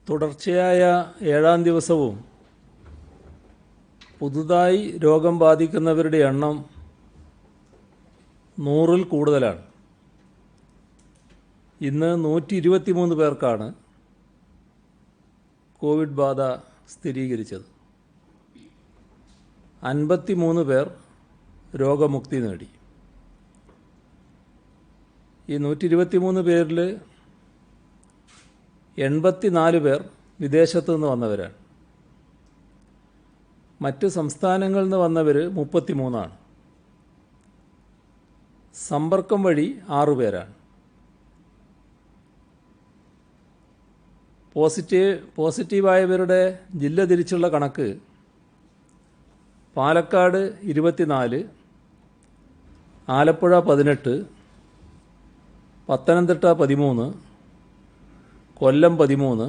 തുടർച്ചയായ 7-ാം ദിവസവും പുതുതായി രോഗം ബാധിക്കുന്നവരുടെ എണ്ണം 100-ൽ കൂടുതലാണ്. ഇന്ന് 123 പേർക്കാണ് കോവിഡ് ബാധ സ്ഥിരീകരിച്ചത്. 53 പേർ രോഗമുക്തി നേടി. ഈ 123 പേരിൽ 84 പേർ വിദേശത്തു നിന്ന് വന്നവരാണ്. മറ്റ് സംസ്ഥാനങ്ങളിൽ നിന്ന് വന്നവർ 33 സമ്പർക്കം വഴി 6 പേരാണ്. പോസിറ്റീവായവരുടെ ജില്ല തിരിച്ചുള്ള കണക്ക്: പാലക്കാട് 24, ആലപ്പുഴ 18, പത്തനംതിട്ട 13, കൊല്ലം 13,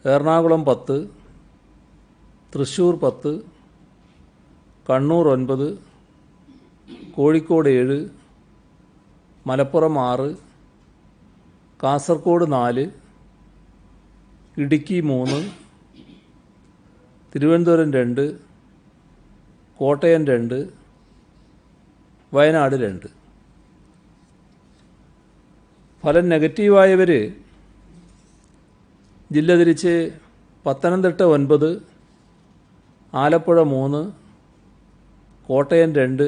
എറണാകുളം 10, തൃശ്ശൂർ 10, കണ്ണൂർ 9, കോഴിക്കോട് 7, മലപ്പുറം 6, കാസർഗോഡ് 4, ഇടുക്കി 3, തിരുവനന്തപുരം 2, കോട്ടയം 2, വയനാട് 2. ഫലം നെഗറ്റീവായവർ ജില്ല തിരിച്ച് പത്തനംതിട്ട 9, ആലപ്പുഴ 3, കോട്ടയം 2,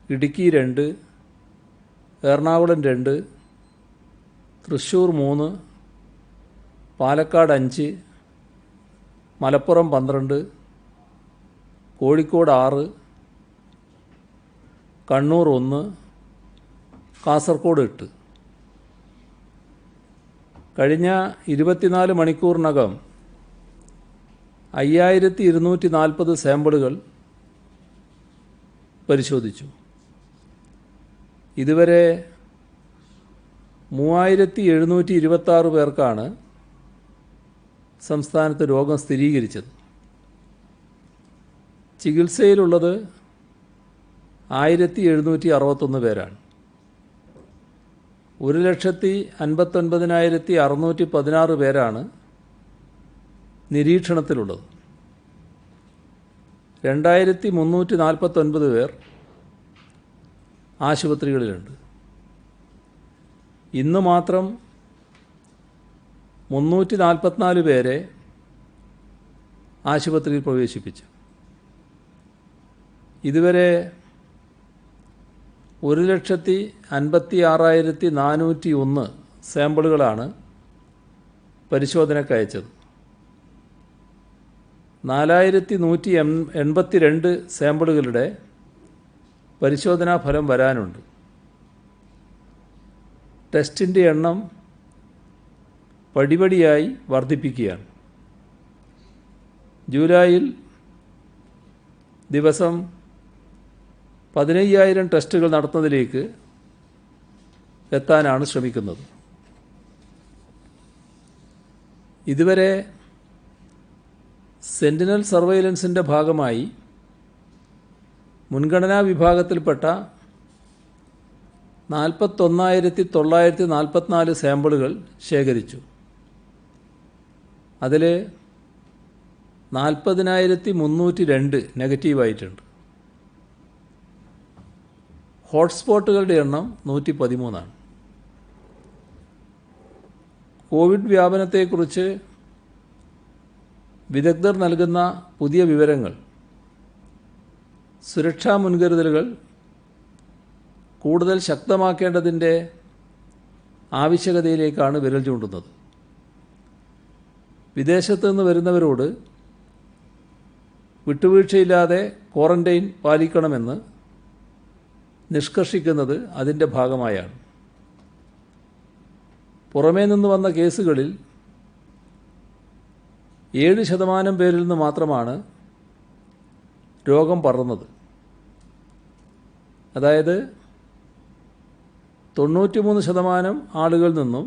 ഇടുക്കി 2, എറണാകുളം 2, തൃശ്ശൂർ 3, പാലക്കാട് 5, മലപ്പുറം 12, കോഴിക്കോട് 6, കണ്ണൂർ 1, കാസർഗോഡ് 8. കഴിഞ്ഞ 24 മണിക്കൂറിനകം 5240 സാമ്പിളുകൾ പരിശോധിച്ചു. ഇതുവരെ 3726 പേർക്കാണ് സംസ്ഥാനത്ത് രോഗം സ്ഥിരീകരിച്ചത്. ചികിത്സയിലുള്ളത് 1761 പേരാണ്. 1,59,616 പേരാണ് നിരീക്ഷണത്തിലുള്ളത്. 2349 പേർ ആശുപത്രികളിലുണ്ട്. ഇന്ന് മാത്രം 344 പേരെ ആശുപത്രിയിൽ പ്രവേശിപ്പിച്ചു. ഇതുവരെ 1,56,401 സാമ്പിളുകളാണ് പരിശോധനയ്ക്ക് അയച്ചത്. 4,182 സാമ്പിളുകളുടെ പരിശോധനാ ഫലം വരാനുണ്ട്. ടെസ്റ്റിൻ്റെ എണ്ണം പടിപടിയായി വർദ്ധിപ്പിക്കുകയാണ്. ജൂലൈയിൽ ദിവസം 15,000 ടെസ്റ്റുകൾ നടത്തുന്നതിലേക്ക് എത്താനാണ് ശ്രമിക്കുന്നത്. ഇതുവരെ സെന്റിനൽ സർവൈലൻസിൻ്റെ ഭാഗമായി മുൻഗണനാ വിഭാഗത്തിൽപ്പെട്ട 41,944 സാമ്പിളുകൾ ശേഖരിച്ചു. അതിൽ 40,302 നെഗറ്റീവായിട്ടുണ്ട്. ഹോട്ട്സ്പോട്ടുകളുടെ എണ്ണം 113. കോവിഡ് വ്യാപനത്തെക്കുറിച്ച് വിദഗ്ധർ നൽകുന്ന പുതിയ വിവരങ്ങൾ സുരക്ഷാ മുൻകരുതലുകൾ കൂടുതൽ ശക്തമാക്കേണ്ടതിൻ്റെ ആവശ്യകതയിലേക്കാണ് വിരൽ ചൂണ്ടുന്നത്. വിദേശത്തു നിന്ന് വരുന്നവരോട് വിട്ടുവീഴ്ചയില്ലാതെ ക്വാറന്റൈൻ പാലിക്കണമെന്ന് നിഷ്കർഷിക്കുന്നത് അതിൻ്റെ ഭാഗമായാണ്. പുറമേ നിന്ന് വന്ന കേസുകളിൽ 7% പേരിൽ നിന്ന് മാത്രമാണ് രോഗം പടർന്നത്. അതായത് 93% ആളുകളിൽ നിന്നും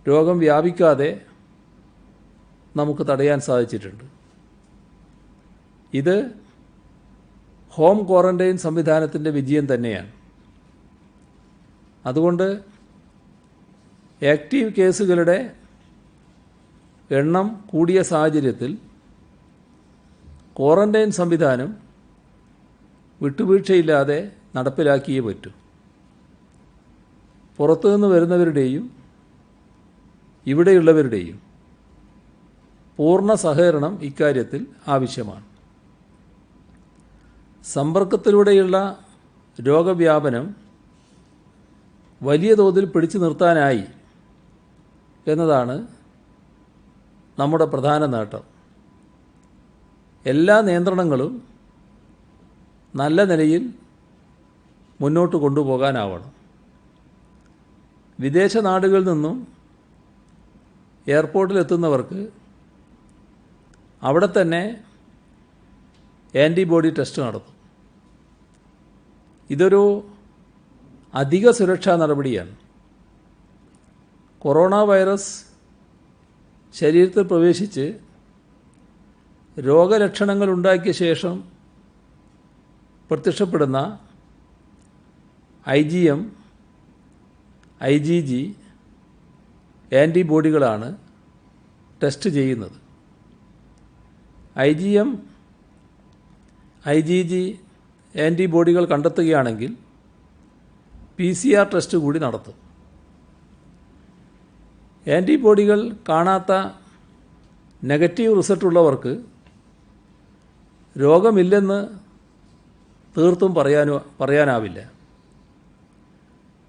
രോഗം വ്യാപിക്കാതെ നമുക്ക് തടയാൻ സാധിച്ചിട്ടുണ്ട്. ഇത് ഹോം ക്വാറന്റൈൻ സംവിധാനത്തിൻ്റെ വിജയം തന്നെയാണ്. അതുകൊണ്ട് ആക്റ്റീവ് കേസുകളുടെ എണ്ണം കൂടിയ സാഹചര്യത്തിൽ ക്വാറന്റൈൻ സംവിധാനം വിട്ടുവീഴ്ചയില്ലാതെ നടപ്പിലാക്കിയേ പറ്റൂ. പുറത്തുനിന്ന് വരുന്നവരുടെയും ഇവിടെയുള്ളവരുടെയും പൂർണ്ണ സഹകരണം ഇക്കാര്യത്തിൽ ആവശ്യമാണ്. സമ്പർക്കത്തിലൂടെയുള്ള രോഗവ്യാപനം വലിയ തോതിൽ പിടിച്ചു നിർത്താനായി എന്നതാണ് നമ്മുടെ പ്രധാന നേട്ടം. എല്ലാ നിയന്ത്രണങ്ങളും നല്ല നിലയിൽ മുന്നോട്ട് കൊണ്ടുപോകാനാവണം. വിദേശ നാടുകളിൽ നിന്നും എയർപോർട്ടിലെത്തുന്നവർക്ക് അവിടെ തന്നെ ആൻറ്റിബോഡി ടെസ്റ്റ് നടത്തും. ഇതൊരു അധിക സുരക്ഷാ നടപടിയാണ്. കൊറോണ വൈറസ് ശരീരത്തിൽ പ്രവേശിച്ച് രോഗലക്ഷണങ്ങൾ ഉണ്ടാക്കിയ ശേഷം പ്രത്യക്ഷപ്പെടുന്ന IgM, IgG ആൻറ്റിബോഡികളാണ് ടെസ്റ്റ് ചെയ്യുന്നത്. IgM, IgG ആൻറ്റിബോഡികൾ കണ്ടെത്തുകയാണെങ്കിൽ PCR ടെസ്റ്റ് കൂടി നടത്തും. ആൻറ്റിബോഡികൾ കാണാത്ത നെഗറ്റീവ് റിസൾട്ടുള്ളവർക്ക് രോഗമില്ലെന്ന് തീർത്തും പറയാനാവില്ല.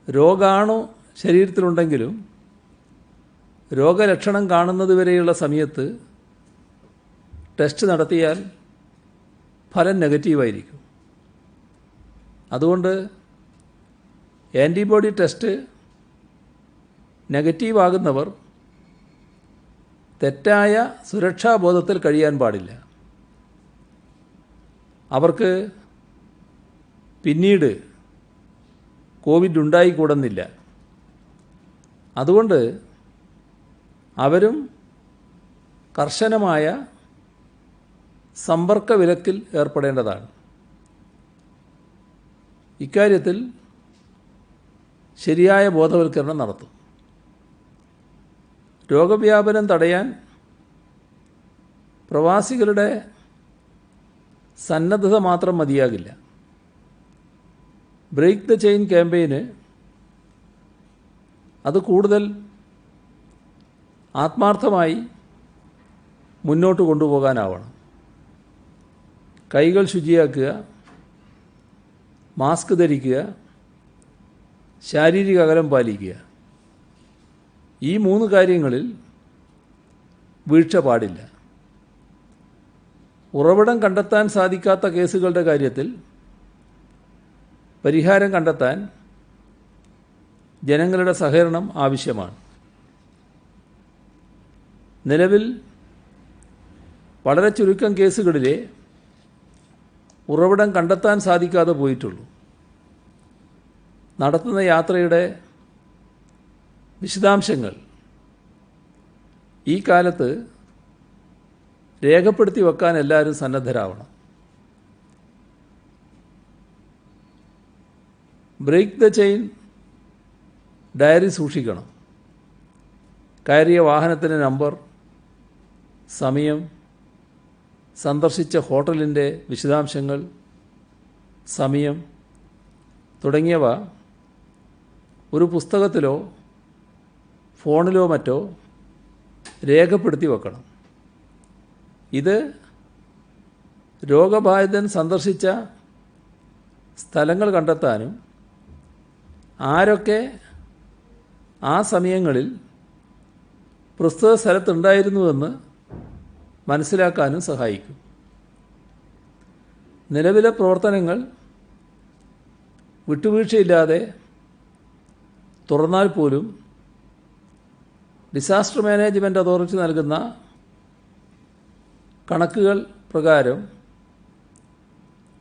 രോഗാണു ശരീരത്തിലുണ്ടെങ്കിലും രോഗലക്ഷണം കാണുന്നതുവരെയുള്ള സമയത്ത് ടെസ്റ്റ് നടത്തിയാൽ ഫലം നെഗറ്റീവായിരിക്കും. അതുകൊണ്ട് ആൻറ്റിബോഡി ടെസ്റ്റ് നെഗറ്റീവാകുന്നവർ തെറ്റായ സുരക്ഷാബോധത്തിൽ കഴിയാൻ പാടില്ല. അവർക്ക് പിന്നീട് കോവിഡ് ഉണ്ടായിക്കൂടുന്നില്ല. അതുകൊണ്ട് അവരും കർശനമായ സമ്പർക്ക വിലക്കിൽ ഏർപ്പെടേണ്ടതാണ്. ഇക്കാര്യത്തിൽ ശരിയായ ബോധവൽക്കരണം നടത്തും. രോഗവ്യാപനം തടയാൻ പ്രവാസികളുടെ സന്നദ്ധത മാത്രം മതിയാകില്ല. ബ്രേക്ക് ദ ചെയിൻ ക്യാമ്പയിന് അത് കൂടുതൽ ആത്മാർത്ഥമായി മുന്നോട്ട് കൊണ്ടുപോകാനാവണം. കൈകൾ ശുചിയാക്കുക, മാസ്ക് ധരിക്കുക, ശാരീരിക അകലം പാലിക്കുക. ഈ 3 കാര്യങ്ങളിൽ വീഴ്ച പാടില്ല. ഉറവിടം കണ്ടെത്താൻ സാധിക്കാത്ത കേസുകളുടെ കാര്യത്തിൽ പരിഹാരം കണ്ടെത്താൻ ജനങ്ങളുടെ സഹകരണം ആവശ്യമാണ്. നിലവിൽ വളരെ ചുരുക്കം കേസുകളിലെ ഉറവിടം കണ്ടെത്താൻ സാധിക്കാതെ പോയിട്ടുള്ളൂ. നടത്തുന്ന യാത്രയുടെ വിശദാംശങ്ങൾ ഈ കാലത്ത് രേഖപ്പെടുത്തി വെക്കാൻ എല്ലാവരും സന്നദ്ധരാവണം. ബ്രേക്ക് ദ ചെയിൻ ഡയറി സൂക്ഷിക്കണം. കയറിയ വാഹനത്തിൻ്റെ നമ്പർ, സമയം, സന്ദർശിച്ച ഹോട്ടലിൻ്റെ വിശദാംശങ്ങൾ, സമയം തുടങ്ങിയവ ഒരു പുസ്തകത്തിലോ ഫോണിലോ മറ്റോ രേഖപ്പെടുത്തി വെക്കണം. ഇത് രോഗബാധിതൻ സന്ദർശിച്ച സ്ഥലങ്ങൾ കണ്ടെത്താനും ആരൊക്കെ ആ സമയങ്ങളിൽ പ്രസ്തുത സ്ഥലത്തുണ്ടായിരുന്നുവെന്ന് മനസ്സിലാക്കാനും സഹായിക്കും. നിലവിലെ പ്രവർത്തനങ്ങൾ വിട്ടുവീഴ്ചയില്ലാതെ തുറന്നാൽ പോലും ഡിസാസ്റ്റർ മാനേജ്മെൻറ്റ് അതോറിറ്റി നൽകുന്ന കണക്കുകൾ പ്രകാരം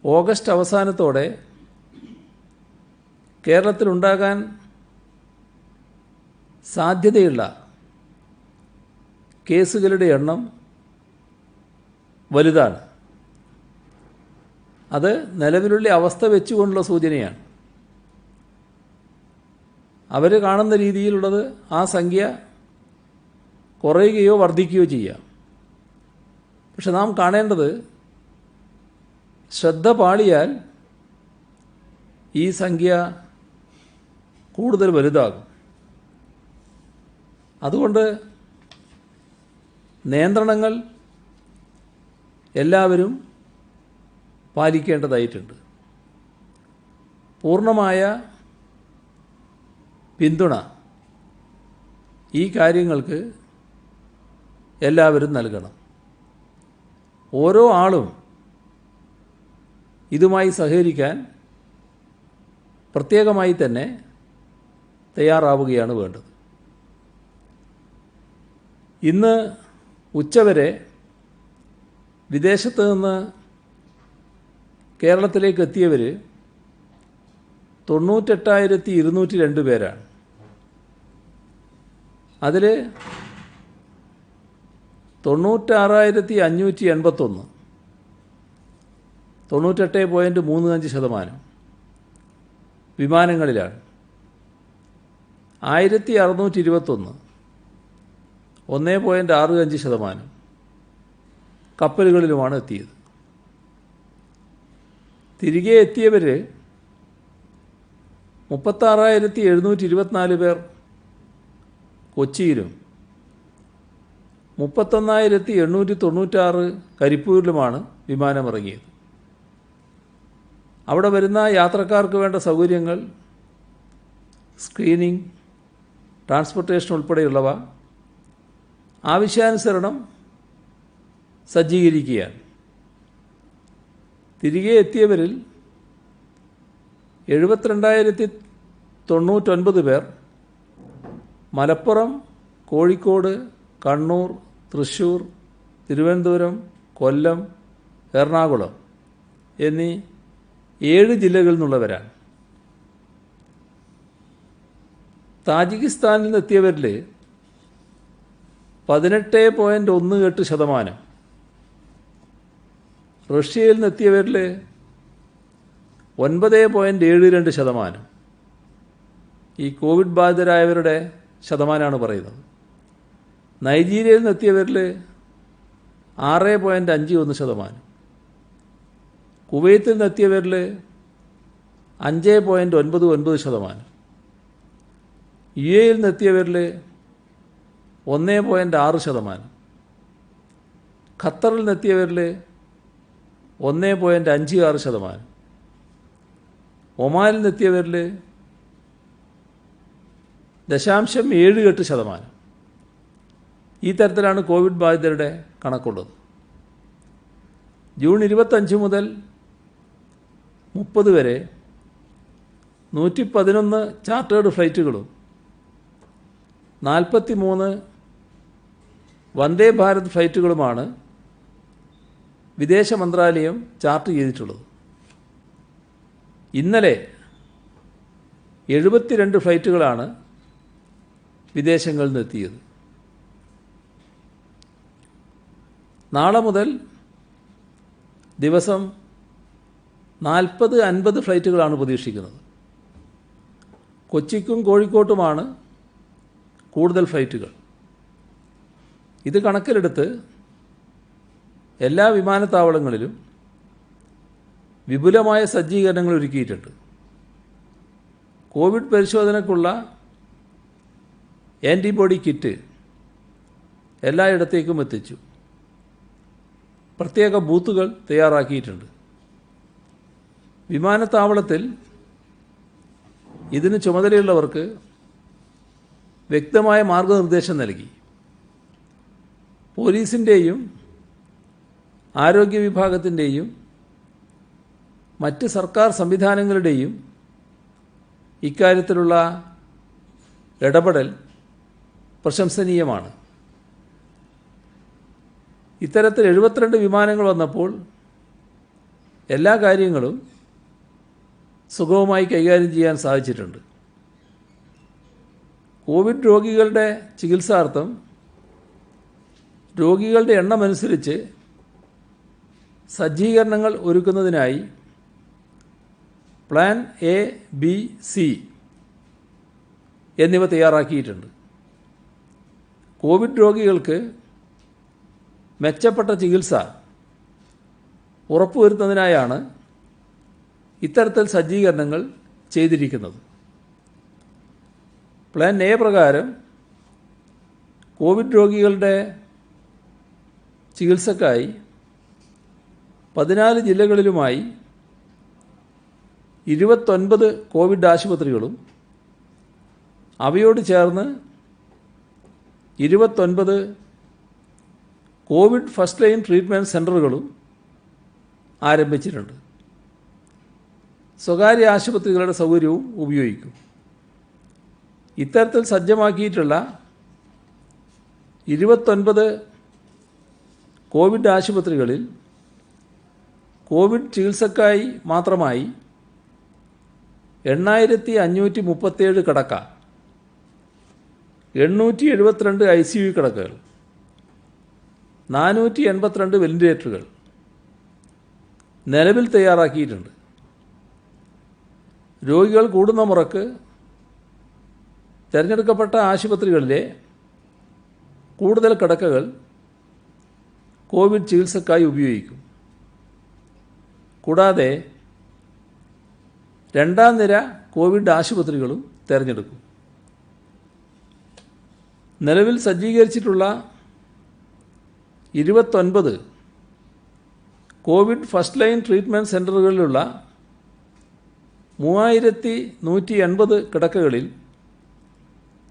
ഓഗസ്റ്റ് അവസാനത്തോടെ കേരളത്തിലുണ്ടാകാൻ സാധ്യതയുള്ള കേസുകളുടെ എണ്ണം വലുതാണ്. അത് നിലവിലുള്ള അവസ്ഥ വെച്ചുകൊണ്ടുള്ള സൂചനയാണ്. അവർ കാണുന്ന രീതിയിലുള്ളത് ആ സംഖ്യ കുറയുകയോ വർദ്ധിക്കുകയോ ചെയ്യാം. പക്ഷെ നാം കാണേണ്ടത്, ശ്രദ്ധ പാളിയാൽ ഈ സംഖ്യ കൂടുതൽ വലുതാകും. അതുകൊണ്ട് നിയന്ത്രണങ്ങൾ എല്ലാവരും പാലിക്കേണ്ടതായിട്ടുണ്ട്. പൂർണ്ണമായ പിന്തുണ ഈ കാര്യങ്ങൾക്ക് എല്ലാവരും നൽകണം. ഓരോ ആളും ഇതുമായി സഹകരിക്കാൻ പ്രത്യേകമായി തന്നെ തയ്യാറാവുകയാണ് വേണ്ടത്. ഇന്ന് ഉച്ചവരെ വിദേശത്ത് നിന്ന് കേരളത്തിലേക്ക് എത്തിയവർ 98,202 പേരാണ്. അതിൽ 96,581 98.35% വിമാനങ്ങളിലാണ്. 1,621 1.65% കപ്പലുകളിലുമാണ് എത്തിയത്. തിരികെ എത്തിയവർ 36,724 പേർ കൊച്ചിയിലും 31,896 കരിപ്പൂരിലുമാണ് വിമാനമിറങ്ങിയത്. അവിടെ വരുന്ന യാത്രക്കാർക്ക് വേണ്ട സൗകര്യങ്ങൾ, സ്ക്രീനിങ്, ട്രാൻസ്പോർട്ടേഷൻ ഉൾപ്പെടെയുള്ളവ ആവശ്യാനുസരണം സജ്ജീകരിക്കുകയാണ്. തിരികെ എത്തിയവരിൽ 72,099 പേർ മലപ്പുറം, കോഴിക്കോട്, കണ്ണൂർ, തൃശ്ശൂർ, തിരുവനന്തപുരം, കൊല്ലം, എറണാകുളം എന്നീ 7 ജില്ലകളിൽ നിന്നുള്ളവരാണ്. താജിക്കിസ്ഥാനിൽ നിന്നെത്തിയവരിൽ 18.18%, റഷ്യയിൽ നിന്നെത്തിയവരിൽ 9.72%. ഈ കോവിഡ് ബാധിതരായവരുടെ ശതമാനമാണ് പറയുന്നത്. നൈജീരിയയിൽ നിന്നെത്തിയവരിൽ 6.51%, കുവൈത്തിൽ നിന്നെത്തിയവരിൽ 5.99%, UAEയിൽ നിന്നെത്തിയവരിൽ 1.6%, ഖത്തറിൽ നിന്നെത്തിയവരിൽ 1.56%, ഒമാനിൽ നിന്നെത്തിയവരിൽ 0.78%. ഈ തരത്തിലാണ് കോവിഡ് ബാധിതരുടെ കണക്കുള്ളത്. ജൂൺ 25 മുതൽ 30 വരെ 111 ചാർട്ടേഡ് ഫ്ലൈറ്റുകളും 43 വന്ദേ ഭാരത് ഫ്ലൈറ്റുകളുമാണ് വിദേശ മന്ത്രാലയം ചാർട്ട് ചെയ്തിട്ടുള്ളത്. ഇന്നലെ 72 ഫ്ലൈറ്റുകളാണ് വിദേശങ്ങളിൽ നിന്നെത്തിയത്. നാളെ മുതൽ ദിവസം 40-50 ഫ്ലൈറ്റുകളാണ് പ്രതീക്ഷിക്കുന്നത്. കൊച്ചിക്കും കോഴിക്കോട്ടുമാണ് കൂടുതൽ ഫ്ലൈറ്റുകൾ. ഇത് കണക്കിലെടുത്ത് എല്ലാ വിമാനത്താവളങ്ങളിലും വിപുലമായ സജ്ജീകരണങ്ങൾ ഒരുക്കിയിട്ടുണ്ട്. കോവിഡ് പരിശോധനയ്ക്കുള്ള ആൻറ്റിബോഡി കിറ്റ് എല്ലായിടത്തേക്കും എത്തിച്ചു. പ്രത്യേക ബൂത്തുകൾ തയ്യാറാക്കിയിട്ടുണ്ട്. വിമാനത്താവളത്തിൽ ഇതിന് ചുമതലയുള്ളവർക്ക് വ്യക്തമായ മാർഗനിർദ്ദേശം നൽകി. പോലീസിൻ്റെയും ആരോഗ്യ വിഭാഗത്തിൻ്റെയും മറ്റ് സർക്കാർ സംവിധാനങ്ങളുടെയും ഇക്കാര്യത്തിലുള്ള ഇടപെടൽ പ്രശംസനീയമാണ്. ഇത്തരത്തിൽ 72 വിമാനങ്ങൾ വന്നപ്പോൾ എല്ലാ കാര്യങ്ങളും സുഗമമായി കൈകാര്യം ചെയ്യാൻ സാധിച്ചിട്ടുണ്ട്. കോവിഡ് രോഗികളുടെ ചികിത്സാർത്ഥം രോഗികളുടെ എണ്ണമനുസരിച്ച് സജ്ജീകരണങ്ങൾ ഒരുക്കുന്നതിനായി പ്ലാൻ എ, ബി, സി എന്നിവ തയ്യാറാക്കിയിട്ടുണ്ട്. കോവിഡ് രോഗികൾക്ക് മെച്ചപ്പെട്ട ചികിത്സ ഉറപ്പുവരുത്തുന്നതിനായാണ് ഇത്തരത്തിൽ സജ്ജീകരണങ്ങൾ ചെയ്തിരിക്കുന്നത്. പ്ലാൻ എ പ്രകാരം കോവിഡ് രോഗികളുടെ ചികിത്സക്കായി 14 ജില്ലകളിലുമായി 29 കോവിഡ് ആശുപത്രികളും അവയോട് ചേർന്ന് 29 കോവിഡ് ഫസ്റ്റ് ലൈൻ ട്രീറ്റ്മെൻറ്റ് സെൻ്ററുകളും ആരംഭിച്ചിട്ടുണ്ട്. സ്വകാര്യ ആശുപത്രികളുടെ സൗകര്യവും ഉപയോഗിക്കും. ഇത്തരത്തിൽ സജ്ജമാക്കിയിട്ടുള്ള 29 കോവിഡ് ആശുപത്രികളിൽ കോവിഡ് ചികിത്സക്കായി മാത്രമായി 8537 കിടക്ക, 872 ICU കിടക്കകൾ, 482 വെന്റിലേറ്ററുകൾ നിലവിൽ തയ്യാറാക്കിയിട്ടുണ്ട്. രോഗികൾ കൂടുന്ന മുറക്ക് തിരഞ്ഞെടുക്കപ്പെട്ട ആശുപത്രികളിലെ കൂടുതൽ കിടക്കകൾ കോവിഡ് ചികിത്സക്കായി ഉപയോഗിക്കും. കൂടാതെ രണ്ടാം നിര കോവിഡ് ആശുപത്രികളും തിരഞ്ഞെടുക്കും. നിലവിൽ സജ്ജീകരിച്ചിട്ടുള്ള 29 കോവിഡ് ഫസ്റ്റ് ലൈൻ ട്രീറ്റ്മെൻറ്റ് സെൻ്ററുകളിലുള്ള 3180 കിടക്കകളിൽ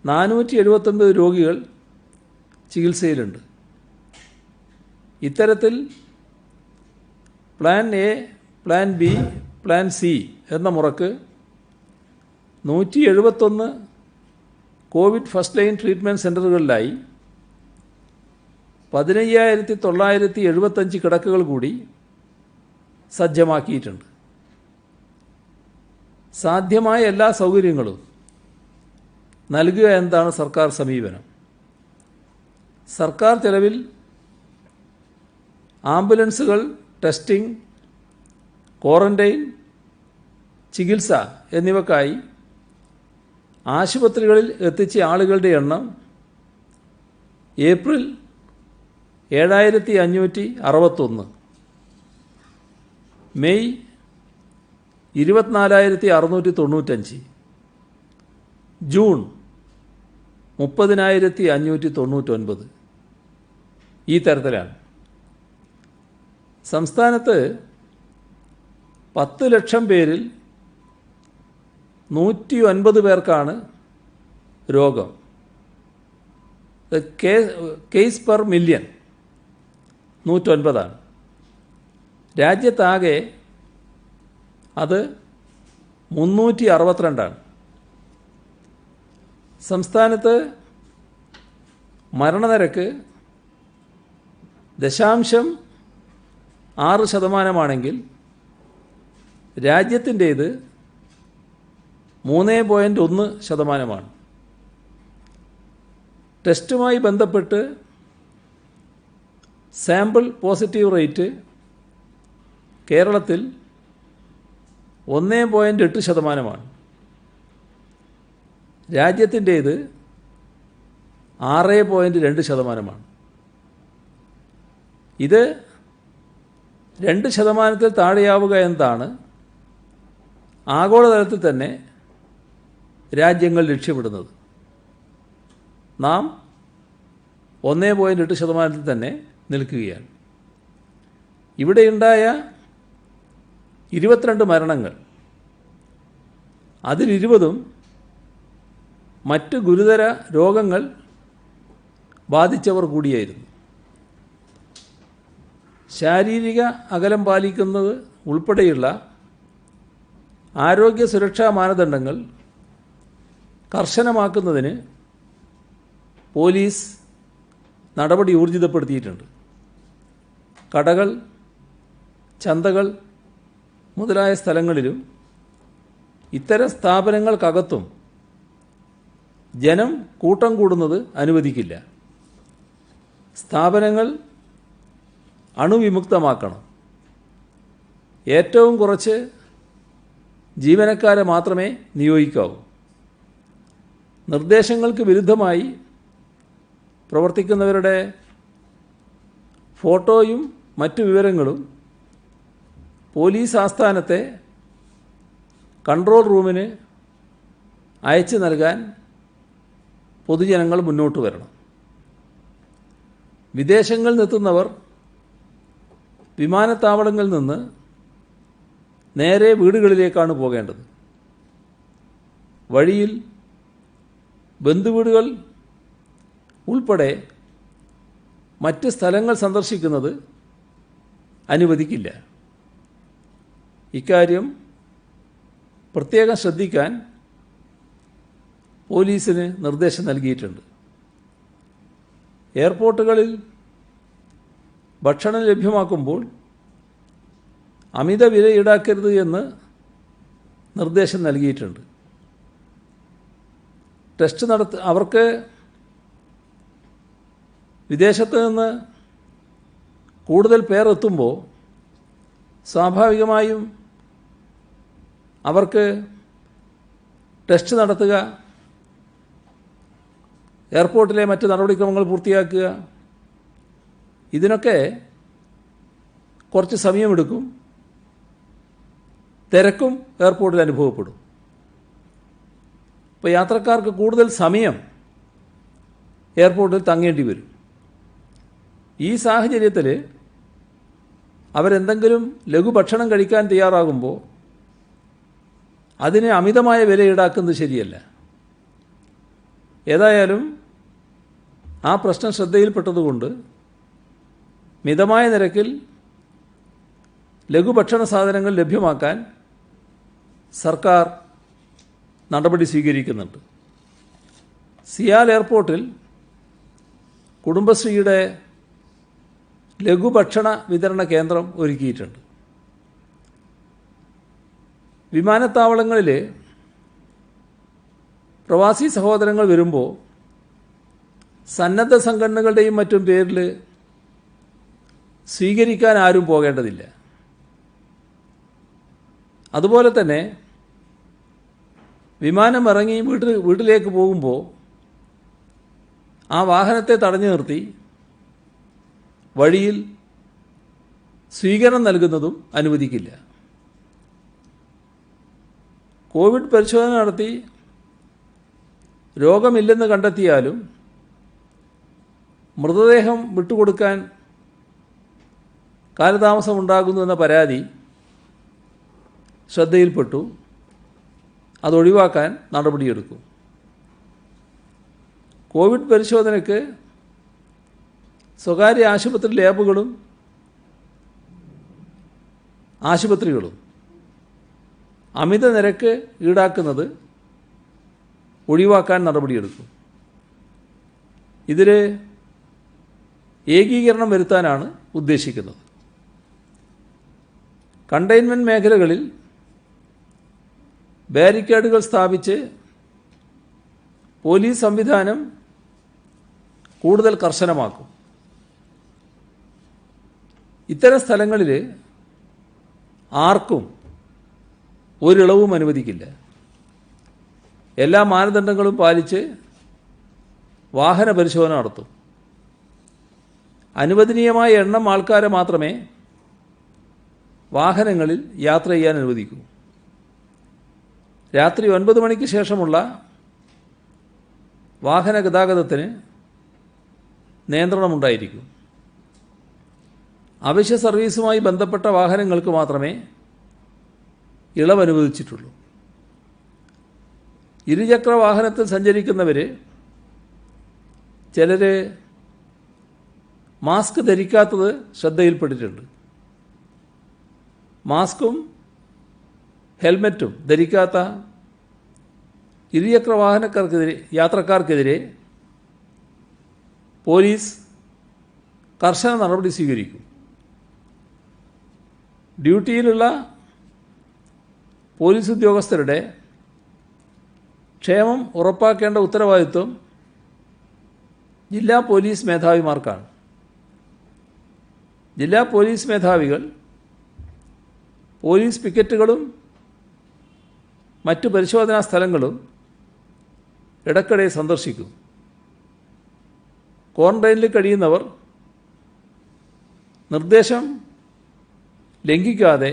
479 രോഗികൾ ചികിത്സയിലുണ്ട്. ഇത്തരത്തിൽ plan A, plan B, plan C എന്ന മുറക്ക് 171 കോവിഡ് ഫസ്റ്റ് ലൈൻ ട്രീറ്റ്മെൻറ്റ് സെൻ്ററുകളിലായി 15,975 കിടക്കകൾ കൂടി സജ്ജമാക്കിയിട്ടുണ്ട്. സാധ്യമായ എല്ലാ സൗകര്യങ്ങളും നൽകുക എന്നതാണ് സർക്കാർ സമീപനം. സർക്കാർ ചെലവിൽ ആംബുലൻസുകൾ, ടെസ്റ്റിംഗ്, ക്വാറന്റൈൻ, ചികിത്സ എന്നിവയ്ക്കായി ആശുപത്രികളിൽ എത്തിച്ച ആളുകളുടെ എണ്ണം ഏപ്രിൽ 7561, മെയ് 24,695, ജൂൺ 30,599 ഈ തരത്തിലാണ്. സംസ്ഥാനത്ത് 10 ലക്ഷം പേരിൽ 109 പേർക്കാണ് രോഗം. കേസ് പെർ മില്യൺ 109 ആണ്. രാജ്യത്താകെ അത് 362 ആണ്. സംസ്ഥാനത്ത് മരണനിരക്ക് 0.6% രാജ്യത്തിൻ്റേത് 3.1%. ടെസ്റ്റുമായി ബന്ധപ്പെട്ട് സാമ്പിൾ പോസിറ്റീവ് റേറ്റ് കേരളത്തിൽ 1.8%. രാജ്യത്തിൻ്റേത് 6.2%. ഇത് 2% താഴെയാവുക എന്നതാണ് ആഗോളതലത്തിൽ തന്നെ രാജ്യങ്ങൾ ലക്ഷ്യമിടുന്നത്. നാം 1.8% തന്നെ നിൽക്കുകയാണ്. ഇവിടെയുണ്ടായ 22 മരണങ്ങൾ, അതിൽ 20 മറ്റ് ഗുരുതര രോഗങ്ങൾ ബാധിച്ചവർ കൂടിയായിരുന്നു. ശാരീരിക അകലം പാലിക്കുന്നത് ഉൾപ്പെടെയുള്ള ആരോഗ്യ സുരക്ഷാ മാനദണ്ഡങ്ങൾ കർശനമാക്കുന്നതിന് പോലീസ് നടപടി ഊർജിതപ്പെടുത്തിയിട്ടുണ്ട്. കടകൾ, ചന്തകൾ മുതലായ സ്ഥലങ്ങളിലും ഇത്തരം സ്ഥാപനങ്ങൾക്കകത്തും ജനം കൂട്ടം കൂടുന്നത് അനുവദിക്കില്ല. സ്ഥാപനങ്ങൾ അണുവിമുക്തമാക്കണം. ഏറ്റവും കുറച്ച് ജീവനക്കാരെ മാത്രമേ നിയോഗിക്കാവൂ. നിർദ്ദേശങ്ങൾക്ക് വിരുദ്ധമായി പ്രവർത്തിക്കുന്നവരുടെ ഫോട്ടോയും മറ്റു വിവരങ്ങളും പോലീസ് ആസ്ഥാനത്തെ കൺട്രോൾ റൂമിന് അയച്ചു നൽകാൻ പൊതുജനങ്ങൾ മുന്നോട്ട് വരണം. വിദേശങ്ങളിൽ നിന്നെത്തുന്നവർ വിമാനത്താവളങ്ങളിൽ നിന്ന് നേരെ വീടുകളിലേക്കാണ് പോകേണ്ടത്. വഴിയിൽ ബന്ധുവീടുകൾ ഉൾപ്പെടെ മറ്റ് സ്ഥലങ്ങൾ സന്ദർശിക്കുന്നത് അനുവദിക്കില്ല. ഇക്കാര്യം പ്രത്യേകം ശ്രദ്ധിക്കാൻ പോലീസിന് നിർദ്ദേശം നൽകിയിട്ടുണ്ട്. എയർപോർട്ടുകളിൽ ഭക്ഷണം ലഭ്യമാക്കുമ്പോൾ അമിത വില ഈടാക്കരുത് എന്ന് നിർദ്ദേശം നൽകിയിട്ടുണ്ട്. അവർക്ക് വിദേശത്ത് നിന്ന് കൂടുതൽ പേർ എത്തുമ്പോൾ സ്വാഭാവികമായും അവർക്ക് ടെസ്റ്റ് നടത്തുക, എയർപോർട്ടിലെ മറ്റ് നടപടിക്രമങ്ങൾ പൂർത്തിയാക്കുക, ഇതിനൊക്കെ കുറച്ച് സമയമെടുക്കും. തിരക്കും എയർപോർട്ടിൽ അനുഭവപ്പെടും. ഇപ്പോൾ യാത്രക്കാർക്ക് കൂടുതൽ സമയം എയർപോർട്ടിൽ തങ്ങേണ്ടി വരും. ഈ സാഹചര്യത്തിൽ അവരെന്തെങ്കിലും ലഘുഭക്ഷണം കഴിക്കാൻ തയ്യാറാകുമ്പോൾ അതിന് അമിതമായ വില ഈടാക്കുന്നത് ശരിയല്ല. ഏതായാലും ആ പ്രശ്നം ശ്രദ്ധയിൽപ്പെട്ടതുകൊണ്ട് മിതമായ നിരക്കിൽ ലഘുഭക്ഷണ സാധനങ്ങൾ ലഭ്യമാക്കാൻ സർക്കാർ നടപടി സ്വീകരിക്കുന്നുണ്ട്. സിയാൽ എയർപോർട്ടിൽ കുടുംബശ്രീയുടെ ലഘുഭക്ഷണ വിതരണ കേന്ദ്രം ഒരുക്കിയിട്ടുണ്ട്. വിമാനത്താവളങ്ങളിൽ പ്രവാസി സഹോദരങ്ങൾ വരുമ്പോൾ സന്നദ്ധ സംഘടനകളുടെയും മറ്റും പേരിൽ സ്വീകരിക്കാൻ ആരും പോകേണ്ടതില്ല. അതുപോലെ തന്നെ വിമാനം ഇറങ്ങി വീട്ടിലേക്ക് പോകുമ്പോൾ ആ വാഹനത്തെ തടഞ്ഞു നിർത്തി വഴിയിൽ സ്വീകരണം നൽകുന്നതും അനുവദിക്കില്ല. കോവിഡ് പരിശോധന നടത്തി രോഗമില്ലെന്ന് കണ്ടെത്തിയാലും മൃതദേഹം വിട്ടുകൊടുക്കാൻ കാലതാമസമുണ്ടാകുന്നു എന്ന പരാതി ശ്രദ്ധയിൽപ്പെട്ടു. അതൊഴിവാക്കാൻ നടപടിയെടുക്കും. കോവിഡ് പരിശോധനയ്ക്ക് സ്വകാര്യ ആശുപത്രി ലാബുകളും ആശുപത്രികളും അമിത നിരക്ക് ഈടാക്കുന്നത് ഒഴിവാക്കാൻ നടപടിയെടുക്കും. ഇതിൽ ഏകീകരണം വരുത്താനാണ് ഉദ്ദേശിക്കുന്നത്. കണ്ടെയ്ൻമെൻറ്റ് മേഖലകളിൽ ബാരിക്കേഡുകൾ സ്ഥാപിച്ച് പോലീസ് സംവിധാനം കൂടുതൽ കർശനമാക്കും. ഇത്തരം സ്ഥലങ്ങളിൽ ആർക്കും ഒരിളവും അനുവദിക്കില്ല. എല്ലാ മാനദണ്ഡങ്ങളും പാലിച്ച് വാഹന പരിശോധന നടത്തും. അനുവദനീയമായ എണ്ണം ആൾക്കാരെ മാത്രമേ വാഹനങ്ങളിൽ യാത്ര ചെയ്യാൻ അനുവദിക്കൂ. രാത്രി 9 മണിക്ക് ശേഷമുള്ള വാഹന ഗതാഗതത്തിന് നിയന്ത്രണമുണ്ടായിരിക്കും. അവശ്യ സർവീസുമായി ബന്ധപ്പെട്ട വാഹനങ്ങൾക്ക് മാത്രമേ ഇളവ് അനുവദിച്ചിട്ടുള്ളൂ. ഇരുചക്ര വാഹനത്തിൽ സഞ്ചരിക്കുന്നവർ ചിലർ മാസ്ക് ധരിക്കാത്തത് ശ്രദ്ധയിൽപ്പെട്ടിട്ടുണ്ട്. മാസ്കും ഹെൽമറ്റും ധരിക്കാത്ത ഇരുചക്ര യാത്രക്കാർക്കെതിരെ പോലീസ് കർശന നടപടി സ്വീകരിക്കും. ഡ്യൂട്ടിയിലുള്ള പോലീസ് ഉദ്യോഗസ്ഥരുടെ ക്ഷേമം ഉറപ്പാക്കേണ്ട ഉത്തരവാദിത്വം ജില്ലാ പോലീസ് മേധാവിമാർക്കാണ്. ജില്ലാ പോലീസ് മേധാവികൾ പോലീസ് പിക്കറ്റുകളും മറ്റു പരിശോധനാ സ്ഥലങ്ങളും ഇടയ്ക്കിടെ സന്ദർശിക്കും. ക്വാറന്റൈനിൽ കഴിയുന്നവർ നിർദ്ദേശം ലംഘിക്കാതെ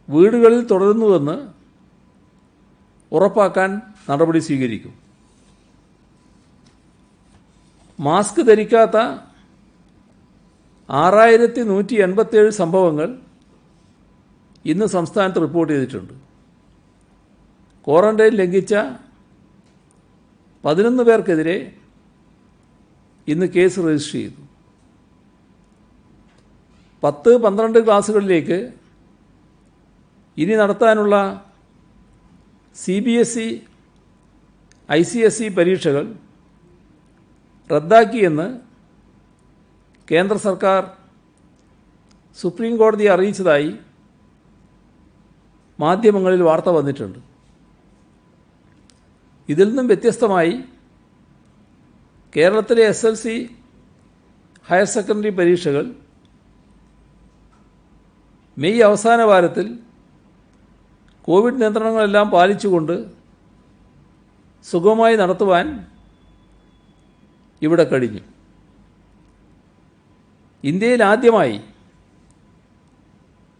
വീടുകളിൽ തുടരുന്നുവെന്ന് ഉറപ്പാക്കാൻ നടപടി സ്വീകരിക്കും. മാസ്ക് ധരിക്കാത്ത 6187 സംഭവങ്ങൾ ഇന്ന് സംസ്ഥാനത്ത് റിപ്പോർട്ട് ചെയ്തിട്ടുണ്ട്. ക്വാറന്റൈൻ ലംഘിച്ച 11 പേർക്കെതിരെ ഇന്ന് കേസ് രജിസ്റ്റർ ചെയ്തു. 10-12 ക്ലാസുകളിലേക്ക് ഇനി നടത്താനുള്ള CBSE, ICSE പരീക്ഷകൾ റദ്ദാക്കിയെന്ന് കേന്ദ്ര സർക്കാർ സുപ്രീം കോടതിയെ അറിയിച്ചതായി മാധ്യമങ്ങളിൽ വാർത്ത വന്നിട്ടുണ്ട്. ഇതിൽ നിന്നും വ്യത്യസ്തമായി കേരളത്തിലെ SLC ഹയർ സെക്കൻഡറി പരീക്ഷകൾ മെയ് അവസാന വാരത്തിൽ കോവിഡ് നിയന്ത്രണങ്ങളെല്ലാം പാലിച്ചുകൊണ്ട് സുഗമമായി നടത്തുവാൻ ഇവിടെ കഴിഞ്ഞു. ഇന്ത്യയിൽ ആദ്യമായി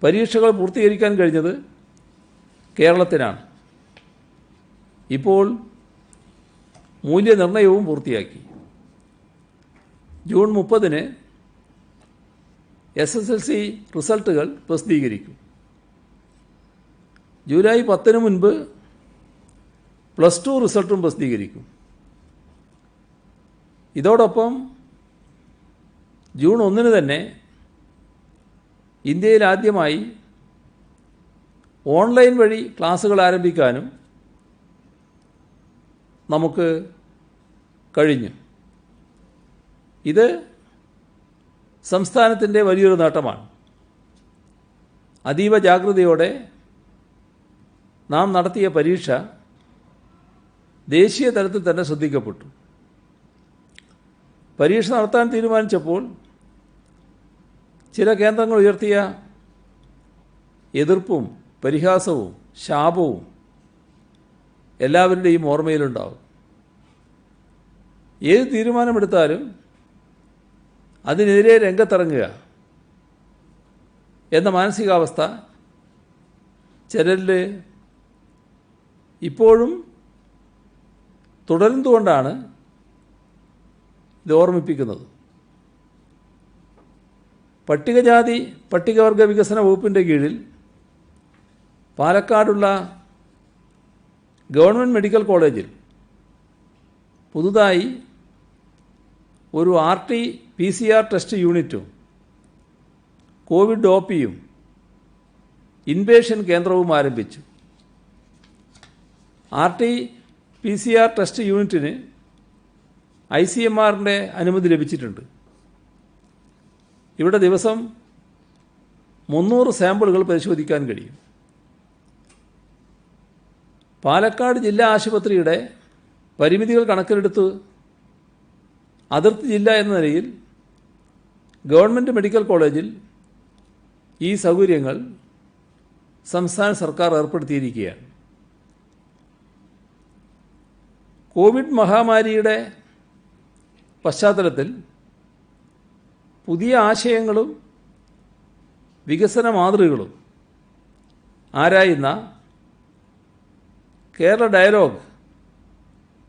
പരീക്ഷകൾ പൂർത്തീകരിക്കാൻ കഴിഞ്ഞത് കേരളത്തിനാണ്. ഇപ്പോൾ മൂല്യനിർണ്ണയവും പൂർത്തിയാക്കി. ജൂൺ 30-ന് SSLC റിസൾട്ടുകൾ പ്രസിദ്ധീകരിക്കും. ജൂലൈ 10-ന് മുൻപ് +2 റിസൾട്ടും പ്രസിദ്ധീകരിക്കും. ഇതോടൊപ്പം ജൂൺ 1-ന് തന്നെ ഇന്ത്യയിൽ ആദ്യമായി ഓൺലൈൻ വഴി ക്ലാസുകൾ ആരംഭിക്കാനും നമുക്ക് കഴിഞ്ഞു. ഇത് സംസ്ഥാനത്തിൻ്റെ വലിയൊരു നേട്ടമാണ്. അതീവ ജാഗ്രതയോടെ നാം നടത്തിയ പരീക്ഷ ദേശീയ തലത്തിൽ തന്നെ ശ്രദ്ധിക്കപ്പെട്ടു. പരീക്ഷ നടത്താൻ തീരുമാനിച്ചപ്പോൾ ചില കേന്ദ്രങ്ങൾ ഉയർത്തിയ എതിർപ്പും പരിഹാസവും ശാപവും എല്ലാവരുടെയും ഓർമ്മയിലുണ്ടാവും. ഏത് തീരുമാനമെടുത്താലും അതിനെതിരെ രംഗത്തിറങ്ങുക എന്ന മാനസികാവസ്ഥ ചിലരിൽ ഇപ്പോഴും തുടരുന്നതുകൊണ്ടാണ് ഇത് ഓർമ്മിപ്പിക്കുന്നത്. പട്ടികജാതി പട്ടികവർഗ വികസന വകുപ്പിൻ്റെ കീഴിൽ പാലക്കാടുള്ള ഗവൺമെൻറ് മെഡിക്കൽ കോളേജിൽ പുതുതായി ഒരു RT-PCR ടെസ്റ്റ് യൂണിറ്റും കോവിഡ് OPയും ഇൻപേഷ്യൻ്റ് കേന്ദ്രവും ആരംഭിച്ചു. RT-PCR ടെസ്റ്റ് യൂണിറ്റിന് ICMRൻ്റെ അനുമതി ലഭിച്ചിട്ടുണ്ട്. ഇവിടെ ദിവസം 300 സാമ്പിളുകൾ പരിശോധിക്കാൻ കഴിയും. പാലക്കാട് ജില്ലാ ആശുപത്രിയുടെ പരിമിതികൾ കണക്കിലെടുത്ത് അതിർത്തി ജില്ല എന്ന നിലയിൽ ഗവൺമെൻറ് മെഡിക്കൽ കോളേജിൽ ഈ സൗകര്യങ്ങൾ സംസ്ഥാന സർക്കാർ ഏർപ്പെടുത്തിയിരിക്കുകയാണ്. കോവിഡ് മഹാമാരിയുടെ പശ്ചാത്തലത്തിൽ പുതിയ ആശയങ്ങളും വികസന മാതൃകകളും ആരായുന്ന കേരള ഡയലോഗ്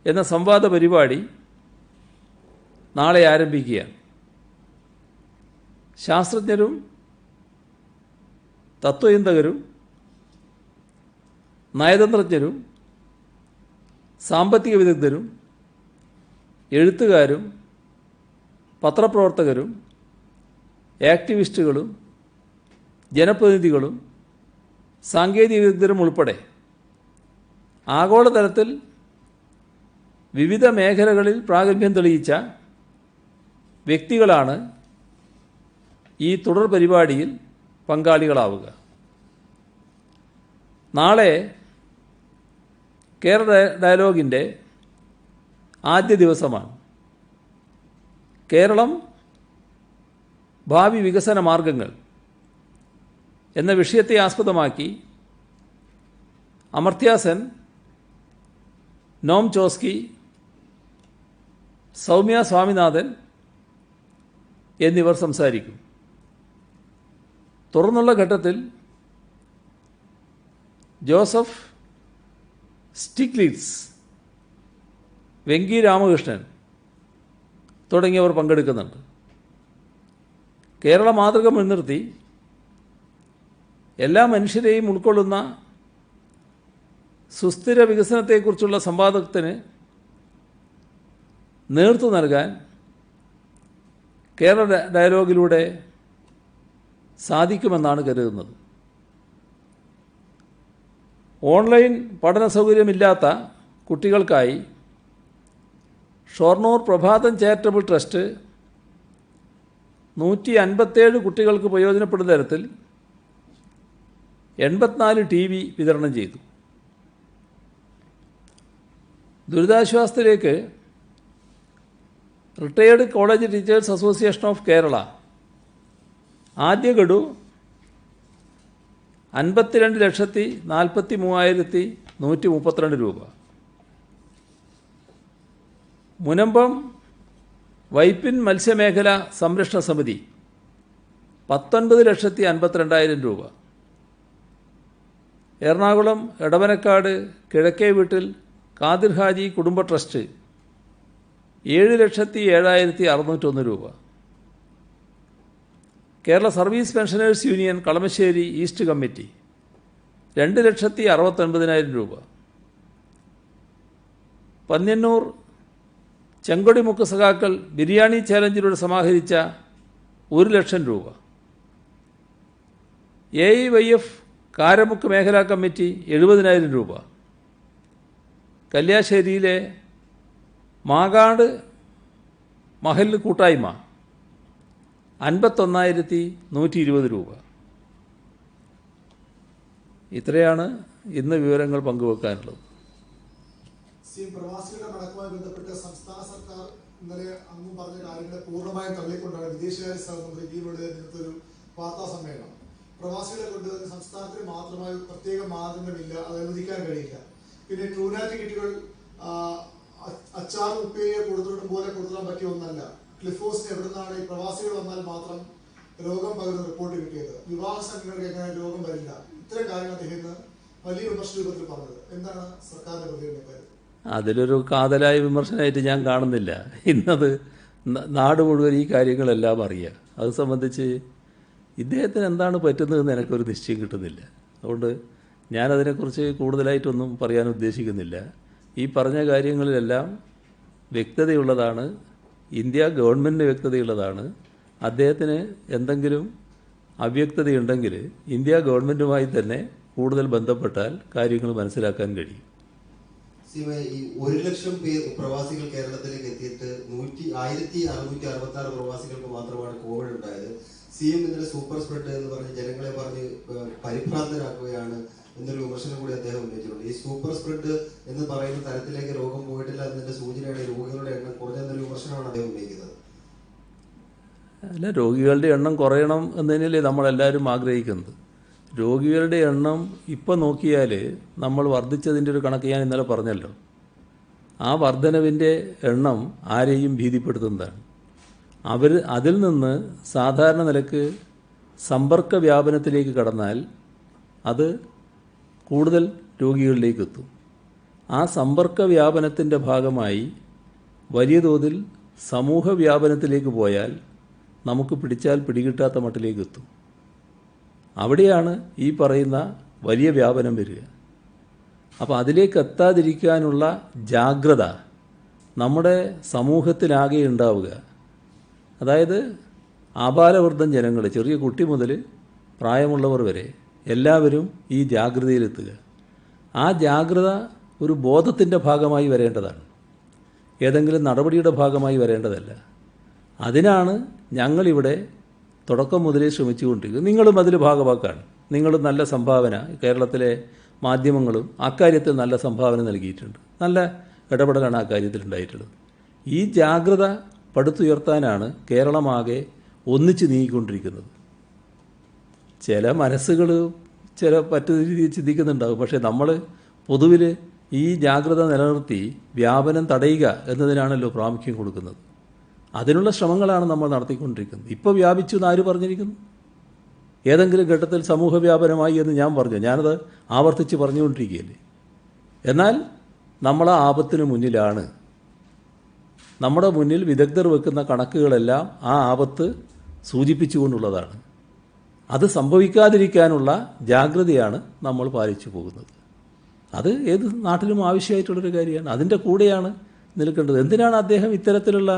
എന്ന സംവാദ പരിപാടി നാളെ ആരംഭിക്കുകയാണ്. ശാസ്ത്രജ്ഞരും തത്വചിന്തകരും നയതന്ത്രജ്ഞരും സാമ്പത്തിക വിദഗ്ധരും എഴുത്തുകാരും പത്രപ്രവർത്തകരും ആക്ടിവിസ്റ്റുകളും ജനപ്രതിനിധികളും സാങ്കേതിക വിദഗ്ധരും ഉൾപ്പെടെ ആഗോളതലത്തിൽ വിവിധ മേഖലകളിൽ പ്രാഗൽഭ്യം തെളിയിച്ച വ്യക്തികളാണ് ഈ തുടർ പരിപാടിയിൽ പങ്കാളികളാവുക. നാളെ കേരള ഡയലോഗിൻ്റെ ആദ്യ ദിവസമാണ്. കേരളം ഭാവി വികസന മാർഗങ്ങൾ എന്ന വിഷയത്തെ ആസ്പദമാക്കി അമർത്യ സെൻ, നോം ചോസ്കി, സൗമ്യ സ്വാമിനാഥൻ എന്നിവർ സംസാരിക്കും. തുടർന്നുള്ള ഘട്ടത്തിൽ ജോസഫ് സ്റ്റിഗ്ലിറ്റ്സ്, വെങ്കി രാമകൃഷ്ണൻ തുടങ്ങിയവർ പങ്കെടുക്കുന്നുണ്ട്. കേരള മാതൃക മുൻനിർത്തി എല്ലാ മനുഷ്യരെയും ഉൾക്കൊള്ളുന്ന സുസ്ഥിര വികസനത്തെക്കുറിച്ചുള്ള സംവാദത്തിന് നേതൃത്വം നൽകാൻ കേരള ഡയലോഗിലൂടെ സാധിക്കുമെന്നാണ് കരുതുന്നത്. ഓൺലൈൻ പഠന സൗകര്യമില്ലാത്ത കുട്ടികൾക്കായി ഷൊർണൂർ പ്രഭാതം ചാരിറ്റബിൾ ട്രസ്റ്റ് 157 കുട്ടികൾക്ക് പ്രയോജനപ്പെടുന്ന തരത്തിൽ 84 TV വിതരണം ചെയ്തു. ദുരിതാശ്വാസത്തിലേക്ക് retired college teachers association of Kerala ആദ്യ ഗഡു 52,43,132 രൂപ. മുനമ്പം വൈപ്പിൻ മത്സ്യമേഖല സംരക്ഷണ സമിതി 19,52,000 രൂപ. എറണാകുളം എടവനക്കാട് കിഴക്കേ വീട്ടിൽ ഖാദിർ ഹാജി കുടുംബ ട്രസ്റ്റ് 7,07,601 രൂപ. Kerala service pensioners union Kalamassery east committee 2,69,000 രൂപ. പന്ന്യന്നൂർ ചെങ്കൊടിമുക്ക് സഖാക്കൾ ബിരിയാണി ചാലഞ്ചിലൂടെ സമാഹരിച്ച 1,00,000 രൂപ. AIYF കാരമുക്ക് മേഖലാ കമ്മിറ്റി 70,000 രൂപ. കല്യാശ്ശേരിയിലെ മാകാട് മഹല്ല് കൂട്ടായ്മ 51,120 രൂപ. ഇത്രയാണ് ഇന്ന് വിവരങ്ങൾ പങ്കുവെക്കാനുള്ളത്. പ്രവാസികളുടെ മടക്കവുമായി ബന്ധപ്പെട്ട് സംസ്ഥാന സർക്കാർ ഇന്നലെ അങ്ങും പറഞ്ഞ കാര്യങ്ങളെ പൂർണ്ണമായും തള്ളിക്കൊണ്ടാണ് വിദേശകാര്യ സഹമന്ത്രി വി മുരളീധരൻ നേതൃത്വത്തിൽ വാർത്താ സമ്മേളനം. പ്രവാസികളെ കൊണ്ടുവരുന്ന സംസ്ഥാനത്തിന് മാത്രമായി പ്രത്യേക മാനദണ്ഡമില്ല, അത് അനുവദിക്കാൻ കഴിയില്ല. പിന്നെ ട്രൂനാറ്റ് കിറ്റുകൾ അച്ചാർ ഉപ്പേരിയെ കൊടുത്തിട്ടും പോലെ കൊടുത്തിടാൻ പറ്റിയ ഒന്നല്ല. ക്ലിഫോസിന് എവിടുന്നാണ് ഈ പ്രവാസികൾ വന്നാൽ മാത്രം രോഗം പകരുന്ന റിപ്പോർട്ട് കിട്ടിയത്? വിവാഹ സംഘങ്ങൾക്ക് എങ്ങനെ രോഗം വരില്ല? ഇത്തരം കാര്യങ്ങൾ അദ്ദേഹം വലിയ വിമർശന രൂപത്തിൽ പറഞ്ഞത്. എന്താണ് സർക്കാരിന്റെ പ്രതികരണം? അതിലൊരു കാതലായ വിമർശനമായിട്ട് ഞാൻ കാണുന്നില്ല. ഇന്നത് നാട് മുഴുവൻ ഈ കാര്യങ്ങളെല്ലാം അറിയുക. അത് സംബന്ധിച്ച് ഇദ്ദേഹത്തിന് എന്താണ് പറ്റുന്നതെന്ന് എനിക്കൊരു നിശ്ചയം കിട്ടുന്നില്ല. അതുകൊണ്ട് ഞാനതിനെക്കുറിച്ച് കൂടുതലായിട്ടൊന്നും പറയാൻ ഉദ്ദേശിക്കുന്നില്ല. ഈ പറഞ്ഞ കാര്യങ്ങളിലെല്ലാം വ്യക്തതയുള്ളതാണ്. ഇന്ത്യ ഗവൺമെൻറ്റിന് വ്യക്തതയുള്ളതാണ്. അദ്ദേഹത്തിന് എന്തെങ്കിലും അവ്യക്തതയുണ്ടെങ്കിൽ ഇന്ത്യ ഗവൺമെൻറ്റുമായി തന്നെ കൂടുതൽ ബന്ധപ്പെട്ടാൽ കാര്യങ്ങൾ മനസ്സിലാക്കാൻ കഴിയും. ഈ 1,00,000 പേർ പ്രവാസികൾ കേരളത്തിലേക്ക് എത്തിയിട്ട് 1,666 പ്രവാസികൾക്ക് മാത്രമാണ് കോവിഡ് ഉണ്ടായത്. CM ഇന്നലെ സൂപ്പർ സ്പ്രെഡ് എന്ന് പറഞ്ഞ് ജനങ്ങളെ പറഞ്ഞ് പരിഭ്രാന്തരാക്കുകയാണ് എന്നൊരു വിമർശനം കൂടി അദ്ദേഹം ഉന്നയിച്ചിട്ടുണ്ട്. ഈ സൂപ്പർ സ്പ്രെഡ് എന്ന് പറയുന്ന തരത്തിലേക്ക് രോഗം പോയിട്ടില്ല എന്നതിന്റെ സൂചനയാണ് രോഗികളുടെ എണ്ണം കുറഞ്ഞെന്നൊരു വിമർശനമാണ് അദ്ദേഹം ഉന്നയിക്കുന്നത്. അല്ല, രോഗികളുടെ എണ്ണം കുറയണം എന്നതിനല്ലേ നമ്മളെല്ലാവരും ആഗ്രഹിക്കുന്നത്. രോഗികളുടെ എണ്ണം ഇപ്പം നോക്കിയാൽ നമ്മൾ വർദ്ധിച്ചതിൻ്റെ ഒരു കണക്ക് ഞാൻ ഇന്നലെ പറഞ്ഞല്ലോ. ആ വർധനവിൻ്റെ എണ്ണം ആരെയും ഭീതിപ്പെടുത്തുന്നതാണ്. അതിൽ നിന്ന് സാധാരണ നിലക്ക് സമ്പർക്ക വ്യാപനത്തിലേക്ക് കടന്നാൽ അത് കൂടുതൽ രോഗികളിലേക്ക് എത്തും. ആ സമ്പർക്ക വ്യാപനത്തിൻ്റെ ഭാഗമായി വലിയ തോതിൽ സമൂഹ വ്യാപനത്തിലേക്ക് പോയാൽ നമുക്ക് പിടിച്ചാൽ പിടികിട്ടാത്ത മട്ടിലേക്ക് എത്തും. അവിടെയാണ് ഈ പറയുന്ന വലിയ വ്യാപനം വരിക. അപ്പോൾ അതിലേക്ക് എത്താതിരിക്കാനുള്ള ജാഗ്രത നമ്മുടെ സമൂഹത്തിലാകെ ഉണ്ടാവുക. അതായത് ആബാലവൃദ്ധം ജനങ്ങൾ, ചെറിയ കുട്ടി മുതൽ പ്രായമുള്ളവർ വരെ എല്ലാവരും ഈ ജാഗ്രതയിലെത്തുക. ആ ജാഗ്രത ഒരു ബോധത്തിൻ്റെ ഭാഗമായി വരേണ്ടതാണ്, ഏതെങ്കിലും നടപടിയുടെ ഭാഗമായി വരേണ്ടതല്ല. അതിനാണ് ഞങ്ങളിവിടെ തുടക്കം മുതലേ ശ്രമിച്ചുകൊണ്ടിരിക്കുന്നത്. നിങ്ങളും അതിൽ ഭാഗമാക്കാണ്. നിങ്ങളും നല്ല സംഭാവന, കേരളത്തിലെ മാധ്യമങ്ങളും അക്കാര്യത്തിൽ നല്ല സംഭാവന നൽകിയിട്ടുണ്ട്. നല്ല ഇടപെടലാണ് ആ കാര്യത്തിൽ ഉണ്ടായിട്ടുള്ളത്. ഈ ജാഗ്രത പടുത്തുയർത്താനാണ് കേരളമാകെ ഒന്നിച്ച് നീങ്ങിക്കൊണ്ടിരിക്കുന്നത്. ചില മനസ്സുകൾ മറ്റൊരു രീതിയിൽ ചിന്തിക്കുന്നുണ്ടാകും. പക്ഷേ നമ്മൾ പൊതുവിൽ ഈ ജാഗ്രത നിലനിർത്തി വ്യാപനം തടയുക എന്നതിനാണല്ലോ പ്രാമുഖ്യം കൊടുക്കുന്നത്. അതിനുള്ള ശ്രമങ്ങളാണ് നമ്മൾ നടത്തിക്കൊണ്ടിരിക്കുന്നത്. ഇപ്പോൾ വ്യാപിച്ചു എന്ന് ആര് പറഞ്ഞിരിക്കുന്നു? ഏതെങ്കിലും ഘട്ടത്തിൽ സമൂഹ വ്യാപനമായി എന്ന് ഞാൻ പറഞ്ഞു? ഞാനത് ആവർത്തിച്ച് പറഞ്ഞുകൊണ്ടിരിക്കുകയല്ലേ. എന്നാൽ നമ്മൾ ആ ആപത്തിന് മുന്നിലാണ്. നമ്മുടെ മുന്നിൽ വിദഗ്ധർ വെക്കുന്ന കണക്കുകളെല്ലാം ആ ആപത്ത് സൂചിപ്പിച്ചുകൊണ്ടുള്ളതാണ്. അത് സംഭവിക്കാതിരിക്കാനുള്ള ജാഗ്രതയാണ് നമ്മൾ പാലിച്ചു പോകുന്നത്. അത് ഏത് നാട്ടിലും ആവശ്യമായിട്ടുള്ളൊരു കാര്യമാണ്. അതിൻ്റെ കൂടെയാണ് നിൽക്കേണ്ടത്. എന്തിനാണ് അദ്ദേഹം ഇത്തരത്തിലുള്ള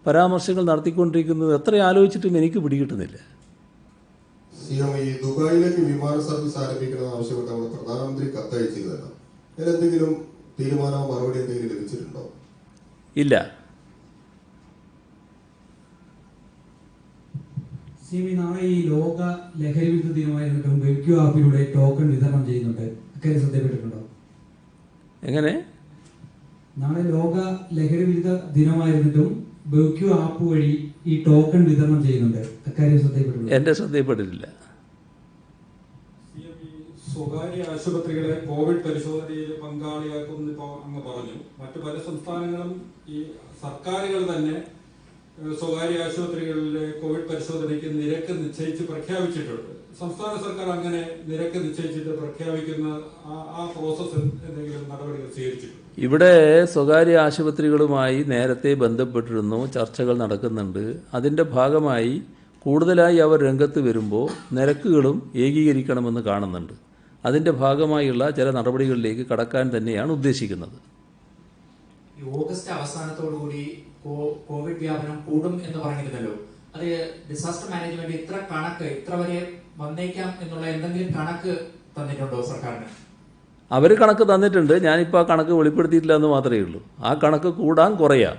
പരാമർശങ്ങൾ നടത്തിക്കൊണ്ടിരിക്കുന്നത്? എത്ര ആലോചിച്ചിട്ടും എനിക്ക് പിടികിട്ടുന്നില്ല. ഈ ദുബായിലേക്ക് വിമാന സർവീസ് ആരംഭിക്കണമെന്ന് ആവശ്യപ്പെട്ട് നമ്മുടെ പ്രധാനമന്ത്രി കത്തയച്ചിരുന്നല്ലോ. അതിലെന്തെങ്കിലും തീരുമാനമോ മറുപടി എന്തെങ്കിലും ലഭിച്ചിട്ടുണ്ടോ? ഇല്ല. നാളെ ഈ ലോക ലഹരി വിരുദ്ധ ദിനമായിരുന്നിട്ടും വെബ്ക്യൂ ആപ്പിലൂടെ ടോക്കൺ വിതരണം ചെയ്യുന്നുണ്ട്. അക്കാര്യം ശ്രദ്ധപ്പെട്ടിട്ടുണ്ടോ? എങ്ങനെ? നാളെ ലോക ലഹരി വിരുദ്ധ ദിനമായിരുന്നിട്ടും വെബ്ക്യൂ ആപ്പ് വഴി ഈ ടോക്കൺ വിതരണം ചെയ്യുന്നുണ്ട്. അക്കാര്യം ശ്രദ്ധപ്പെട്ടിട്ടുണ്ടോ? എൻ്റെ ശ്രദ്ധയിൽപ്പെട്ടിട്ടില്ല. സ്വകാര്യ ആശുപത്രികളെ കോവിഡ് പരിശോധനയിൽ പങ്കാളിയാക്കുമെന്ന് ഇപ്പോൾ അങ്ങ് പറഞ്ഞു. മറ്റു പല സംസ്ഥാനങ്ങളും ഈ സർക്കാരുകൾ തന്നെ സ്വകാര്യ ആശുപത്രികളിലെ കോവിഡ് പരിശോധനയ്ക്ക് നിരക്ക് നിശ്ചയിച്ച് പ്രഖ്യാപിച്ചിട്ടുണ്ട്. സംസ്ഥാന സർക്കാർ അങ്ങനെ നിരക്ക് നിശ്ചയിച്ചിട്ട് പ്രഖ്യാപിക്കുന്ന ആ പ്രോസസ് എന്തെങ്കിലും നടപടികൾ സ്വീകരിച്ചിട്ടുണ്ട്? ഇവിടെ സ്വകാര്യ ആശുപത്രികളുമായി നേരത്തെ ബന്ധപ്പെട്ടിരുന്നു, ചർച്ചകൾ നടക്കുന്നുണ്ട്. അതിൻ്റെ ഭാഗമായി കൂടുതലായി അവർ രംഗത്ത് വരുമ്പോൾ നിരക്കുകളും ഏകീകരിക്കണമെന്ന് കാണുന്നുണ്ട്. അതിൻ്റെ ഭാഗമായുള്ള ചില നടപടികളിലേക്ക് കടക്കാൻ തന്നെയാണ് ഉദ്ദേശിക്കുന്നത്. ഓഗസ്റ്റ് അവസാനത്തോടുകൂടി കോവിഡ് വ്യാപനം കൂടും എന്ന് പറഞ്ഞിരുന്നല്ലോ. അത് ഡിസാസ്റ്റർ മാനേജ്മെന്റ് ഇത്ര വരെ വന്നേക്കാം എന്നുള്ള എന്തെങ്കിലും കണക്ക് തന്നിട്ടുണ്ടോ സർക്കാരിന്? അവർ കണക്ക് തന്നിട്ടുണ്ട്. ഞാനിപ്പോൾ ആ കണക്ക് വെളിപ്പെടുത്തിയിട്ടില്ല എന്ന് മാത്രമേ ഉള്ളൂ. ആ കണക്ക് കൂടാൻ കുറയാം.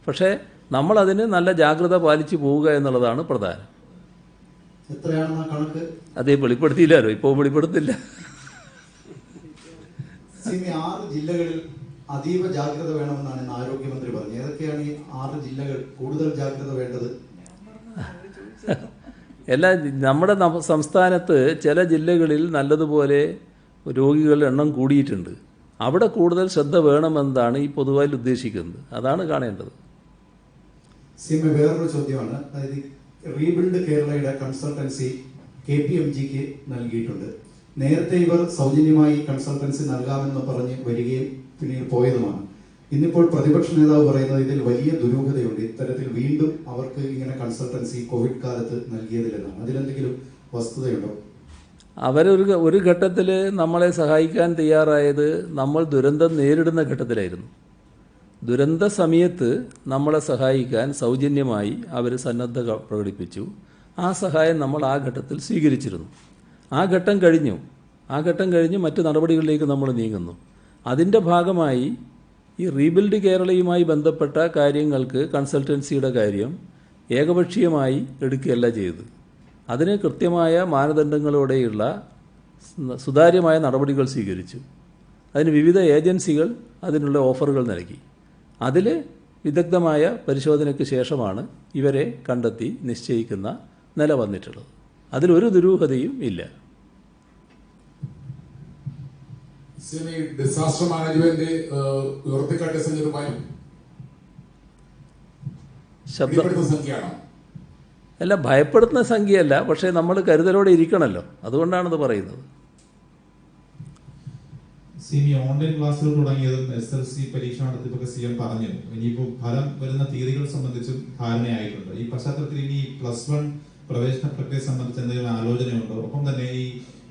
പക്ഷേ നമ്മളതിന് നല്ല ജാഗ്രത പാലിച്ചു പോവുക എന്നുള്ളതാണ് പ്രധാനം. എത്രയാണെന്ന് ആ കണക്ക്? അതേ വെളിപ്പെടുത്തിയില്ലല്ലോ, ഇപ്പോൾ വെളിപ്പെടുത്തില്ല. 6 ജില്ലകളിൽ അതീവ ജാഗ്രത വേണമെന്നാണ് ഇന്ന് ആരോഗ്യമന്ത്രി പറഞ്ഞത്. ഏതൊക്കെയാണ് ഈ 6 ജില്ലകൾ കൂടുതൽ ജാഗ്രത വേണ്ടത്? നമ്മുടെ സംസ്ഥാനത്ത് ചില ജില്ലകളിൽ നല്ലതുപോലെ രോഗികളുടെ എണ്ണം കൂടിയിട്ടുണ്ട്. അവിടെ കൂടുതൽ ശ്രദ്ധ വേണമെന്നതാണ് ഈ പൊതുവായി ഉദ്ദേശിക്കുന്നത്. അതാണ് കാണേണ്ടത്. വേറൊരു ചോദ്യമാണ്. അതായത് റീബിൽഡ് കേരളയുടെ കൺസൾട്ടൻസി KPMGക്ക് നൽകിയിട്ടുണ്ട്. നേരത്തെ ഇവർ സൗജന്യമായി കൺസൾട്ടൻസി നൽകാമെന്ന് പറഞ്ഞ് വരികയും പിന്നീട് പോയതുമാണ്. ഇന്നിപ്പോൾ പ്രതിപക്ഷ നേതാവ് പറയുന്നത് ഇതിൽ വലിയ ദുരൂഹതയുണ്ട്. ഇത്തരത്തിൽ വീണ്ടും അവർക്ക് ഇങ്ങനെ കൺസൾട്ടൻസി കോവിഡ് കാലത്ത് നൽകിയതില്ലെന്നാണ്. അതിലെന്തെങ്കിലും വസ്തുതയുണ്ടോ? ഒരു ഘട്ടത്തിൽ നമ്മളെ സഹായിക്കാൻ തയ്യാറായത് നമ്മൾ ദുരന്തം നേരിടുന്ന ഘട്ടത്തിലായിരുന്നു. ദുരന്ത സമയത്ത് നമ്മളെ സഹായിക്കാൻ സൗജന്യമായി അവർ സന്നദ്ധത പ്രകടിപ്പിച്ചു. ആ സഹായം നമ്മൾ ആ ഘട്ടത്തിൽ സ്വീകരിച്ചിരുന്നു. ആ ഘട്ടം കഴിഞ്ഞ് മറ്റ് നടപടികളിലേക്ക് നമ്മൾ നീങ്ങുന്നു. അതിൻ്റെ ഭാഗമായി ഈ റീബിൽഡ് കേരളയുമായി ബന്ധപ്പെട്ട കാര്യങ്ങൾക്ക് കൺസൾട്ടൻസിയുടെ കാര്യം ഏകപക്ഷീയമായി എടുക്കുകയല്ല ചെയ്തത്. അതിന് കൃത്യമായ മാനദണ്ഡങ്ങളോടെയുള്ള സുതാര്യമായ നടപടികൾ സ്വീകരിച്ചു. അതിന് വിവിധ ഏജൻസികൾ അതിനുള്ള ഓഫറുകൾ നൽകി. അതിൽ വിദഗ്ധമായ പരിശോധനയ്ക്ക് ശേഷമാണ് ഇവരെ കണ്ടെത്തി നിശ്ചയിക്കുന്ന നില വന്നിട്ടുള്ളത്. അതിലൊരു ദുരൂഹതയും ഇല്ല. ഡിസാസ്റ്റർ മാനേജ്മെന്റ് ഉയർത്തിക്കാട്ടിയ സംഖ്യയാണോ? അല്ല, ഭയപ്പെടുത്തുന്ന സംഖ്യയല്ല. പക്ഷേ നമ്മൾ കരുതലോടെ ഇരിക്കണമല്ലോ, അതുകൊണ്ടാണത് പറയുന്നത്. ഓൺലൈൻ ക്ലാസ്സുകൾ തുടങ്ങിയതും SLC പരീക്ഷ നടത്തിപ്പൊക്കെ CM പറഞ്ഞു. ഇനിയിപ്പോൾ ഫലം വരുന്ന തീയതികൾ സംബന്ധിച്ചും ധാരണയായിട്ടുണ്ട്. ഈ പശ്ചാത്തലത്തിൽ ഇനി +1 പ്രവേശന പ്രക്രിയ സംബന്ധിച്ച് എന്തെങ്കിലും ആലോചനയുണ്ടോ? ഒപ്പം തന്നെ ഈ